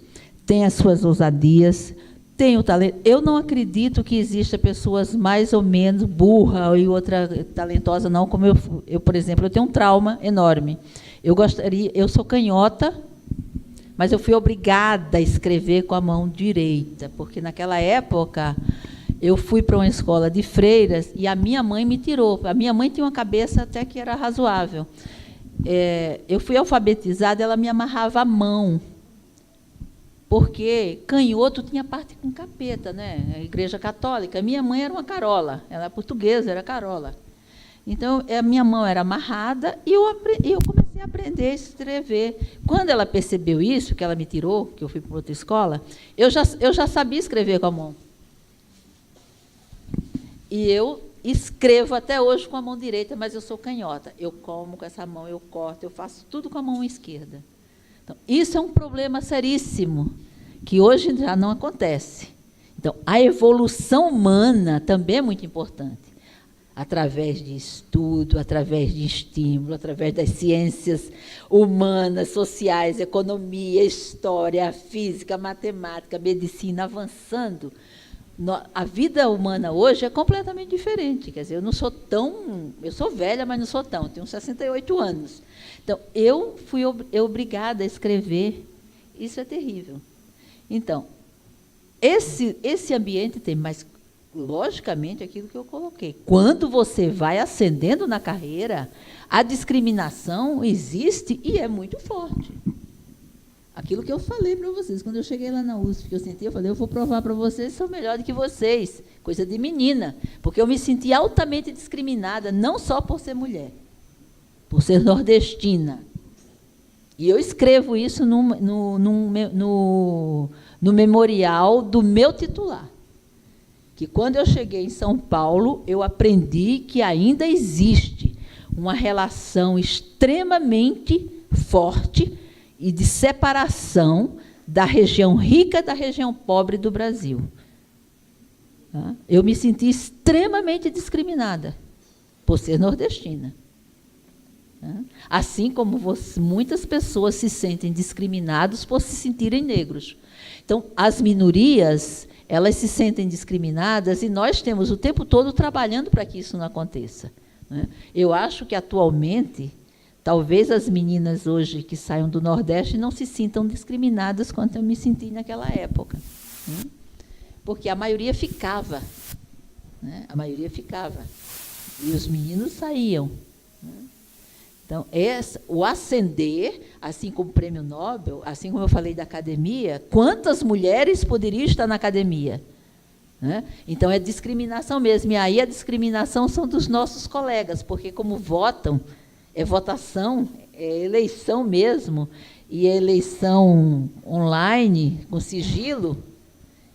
tem as suas ousadias, tem o talento. Eu não acredito que exista pessoas mais ou menos burra e outra talentosa, não, como eu, por exemplo, eu tenho um trauma enorme. Eu sou canhota, mas eu fui obrigada a escrever com a mão direita, porque naquela época eu fui para uma escola de freiras e a minha mãe me tirou. A minha mãe tinha uma cabeça até que era razoável. Eu fui alfabetizada, ela me amarrava a mão, porque canhoto tinha parte com capeta, né? A Igreja Católica. Minha mãe era uma carola, ela é portuguesa, era carola. Então, a minha mão era amarrada e eu comecei a aprender a escrever. Quando ela percebeu isso, que ela me tirou, que eu fui para outra escola, eu já sabia escrever com a mão. E eu escrevo até hoje com a mão direita, mas eu sou canhota. Eu como com essa mão, eu corto, eu faço tudo com a mão esquerda. Então, isso é um problema seríssimo, que hoje já não acontece. Então, a evolução humana também é muito importante. Através de estudo, através de estímulo, através das ciências humanas, sociais, economia, história, física, matemática, medicina, avançando. A vida humana hoje é completamente diferente. Quer dizer, eu não sou tão... Eu sou velha, mas não sou tão. Tenho 68 anos. Então, eu fui obrigada a escrever. Isso é terrível. Então, esse ambiente tem, mas, logicamente, aquilo que eu coloquei. Quando você vai ascendendo na carreira, a discriminação existe e é muito forte. Aquilo que eu falei para vocês, quando eu cheguei lá na USP, que eu senti, eu falei, eu vou provar para vocês que sou melhor do que vocês. Coisa de menina. Porque eu me senti altamente discriminada, não só por ser mulher, por ser nordestina. E eu escrevo isso no memorial do meu titular. Que quando eu cheguei em São Paulo, eu aprendi que ainda existe uma relação extremamente forte e de separação da região rica da região pobre do Brasil. Eu me senti extremamente discriminada por ser nordestina. Assim como muitas pessoas se sentem discriminadas por se sentirem negros. Então, as minorias, elas se sentem discriminadas e nós temos o tempo todo trabalhando para que isso não aconteça. Eu acho que, atualmente, talvez as meninas hoje que saiam do Nordeste não se sintam discriminadas quanto eu me senti naquela época. Porque a maioria ficava. A maioria ficava. E os meninos saíam. Então, o ascender, assim como o Prêmio Nobel, assim como eu falei da academia, quantas mulheres poderiam estar na academia? né? Então, é discriminação mesmo. E aí a discriminação são dos nossos colegas, porque como votam, é votação, é eleição mesmo, e é eleição online, com sigilo,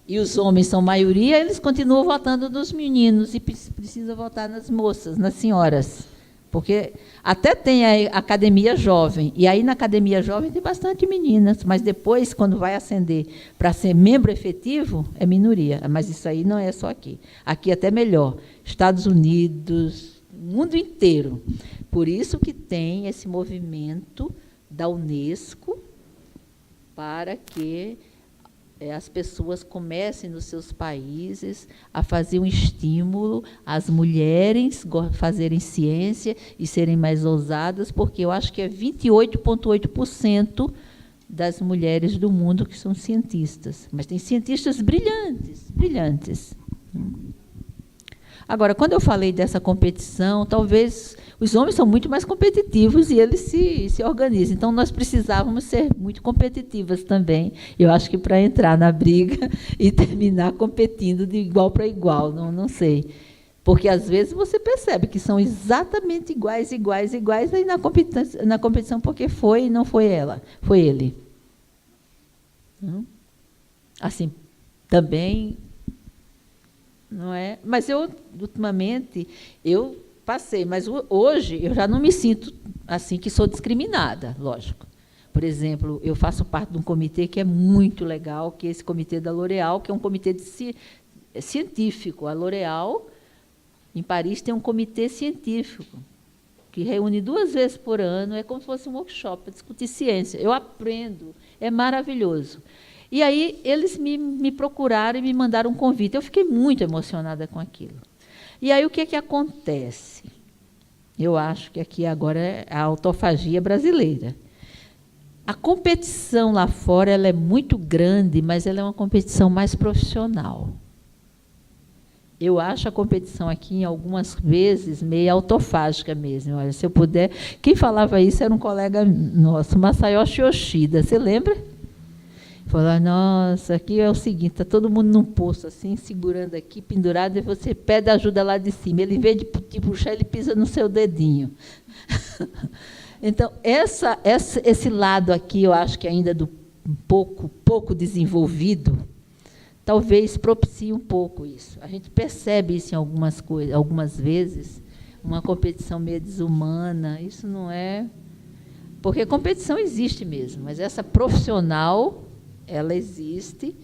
e os homens são maioria, eles continuam votando nos meninos e precisam votar nas moças, nas senhoras. Porque até tem a academia jovem, e aí na academia jovem tem bastante meninas, mas depois, quando vai ascender para ser membro efetivo, é minoria. Mas isso aí não é só aqui. Aqui até melhor. Estados Unidos, mundo inteiro. Por isso que tem esse movimento da Unesco para que as pessoas comecem nos seus países a fazer um estímulo às mulheres fazerem ciência e serem mais ousadas, porque eu acho que é 28,8% das mulheres do mundo que são cientistas. Mas tem cientistas brilhantes, brilhantes. Agora, quando eu falei dessa competição, talvez os homens são muito mais competitivos e eles se organizam. Então, nós precisávamos ser muito competitivas também, eu acho que para entrar na briga e terminar competindo de igual para igual, não sei. Porque, às vezes, você percebe que são exatamente iguais, aí na competição porque foi e não foi ela, foi ele. Assim, também... Não é? Mas eu, ultimamente, eu passei, mas hoje eu já não me sinto assim que sou discriminada, lógico. Por exemplo, eu faço parte de um comitê que é muito legal, que é esse comitê da L'Oréal, que é um comitê científico. A L'Oréal, em Paris, tem um comitê científico, que reúne 2 vezes por ano, é como se fosse um workshop para discutir ciência. Eu aprendo, é maravilhoso. E aí eles me procuraram e me mandaram um convite. Eu fiquei muito emocionada com aquilo. E aí o que é que acontece? Eu acho que aqui agora é a autofagia brasileira. A competição lá fora ela é muito grande, mas ela é uma competição mais profissional. Eu acho a competição aqui, em algumas vezes, meio autofágica mesmo. Olha, se eu puder... Quem falava isso era um colega nosso, Masayoshi Yoshida. Você lembra? Falar, nossa, aqui é o seguinte, está todo mundo num poço, assim, segurando aqui, pendurado, e você pede ajuda lá de cima. Ele, em vez de te puxar, ele pisa no seu dedinho. Então, esse lado aqui, eu acho que ainda do pouco desenvolvido, talvez propicie um pouco isso. A gente percebe isso em algumas coisas, algumas vezes, uma competição meio desumana, isso não é... Porque competição existe mesmo, mas essa profissional... ela existe,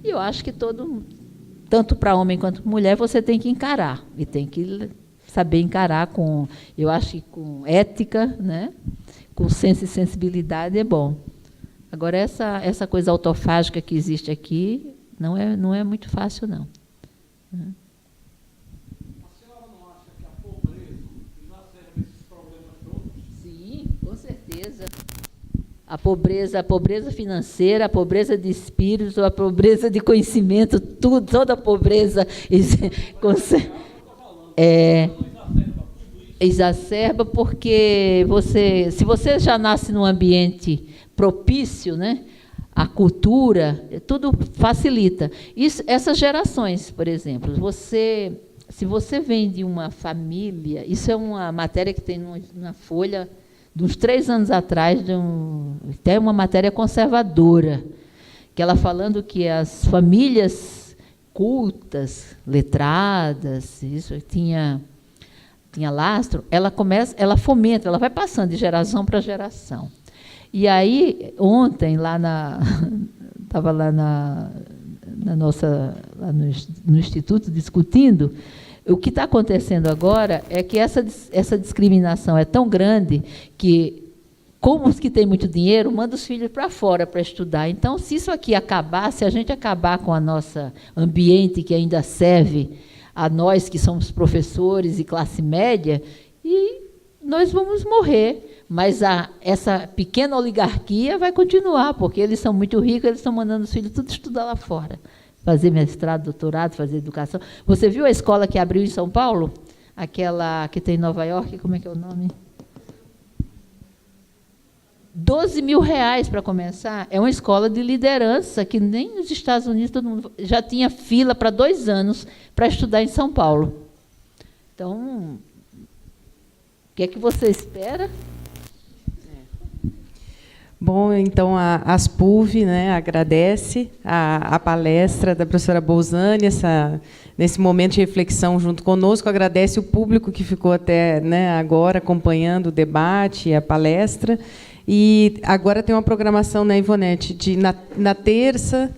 e eu acho que tanto para homem quanto para mulher, você tem que encarar, e tem que saber encarar eu acho que com ética, né? Com senso e sensibilidade é bom. Agora, essa coisa autofágica que existe aqui, não é muito fácil, não. A senhora não acha que a pobreza exacerba esses problemas todos? Sim, com certeza. A pobreza financeira, a pobreza de espírito, a pobreza de conhecimento, toda a pobreza exacerba porque se você já nasce num ambiente propício, né, a cultura, tudo facilita. Essas gerações, por exemplo, se você vem de uma família, isso é uma matéria que tem na Folha, de uns 3 anos atrás, até uma matéria conservadora, que ela falando que as famílias cultas, letradas, isso tinha lastro, ela fomenta, ela vai passando de geração para geração. E aí, ontem, estava lá no Instituto discutindo. O que está acontecendo agora é que essa discriminação é tão grande que, como os que têm muito dinheiro, mandam os filhos para fora para estudar. Então, se isso aqui acabar, se a gente acabar com a nossa ambiente que ainda serve a nós que somos professores e classe média, e nós vamos morrer. Mas essa pequena oligarquia vai continuar, porque eles são muito ricos, eles estão mandando os filhos tudo estudar lá fora. Fazer mestrado, doutorado, fazer educação. Você viu a escola que abriu em São Paulo? Aquela que tem em Nova York, como é que é o nome? 12 mil reais para começar. É uma escola de liderança que nem nos Estados Unidos todo mundo já tinha fila para 2 anos para estudar em São Paulo. Então, o que é que você espera? Bom, então a Aspulv, né, agradece a palestra da professora Bolzani, nesse momento de reflexão junto conosco, agradece o público que ficou até, né, agora acompanhando o debate e a palestra. E agora tem uma programação, né, Ivonete, na terça,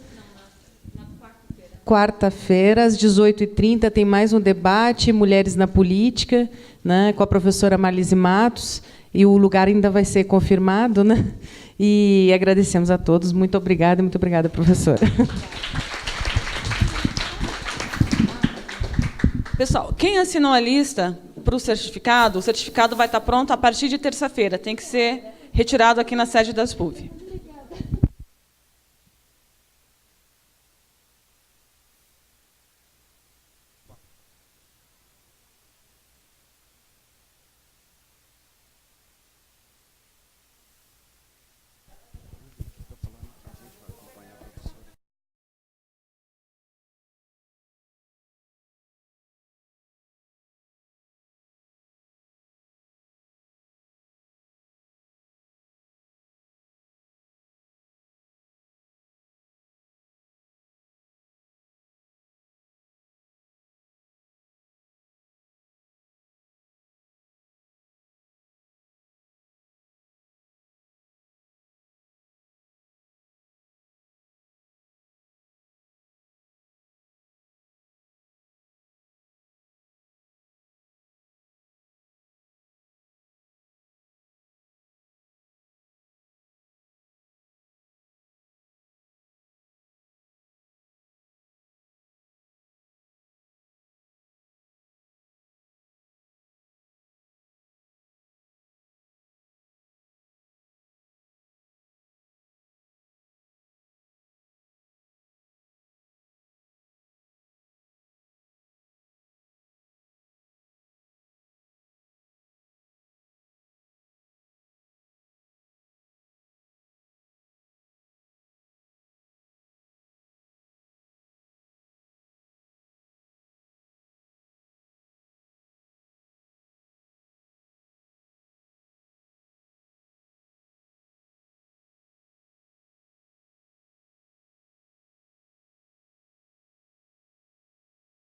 quarta-feira, às 18h30, tem mais um debate, Mulheres na Política, né, com a professora Marlise Matos, e o lugar ainda vai ser confirmado, né? E agradecemos a todos. Muito obrigada, professora. Pessoal, quem assinou a lista para o certificado vai estar pronto a partir de terça-feira. Tem que ser retirado aqui na sede da Aspulv.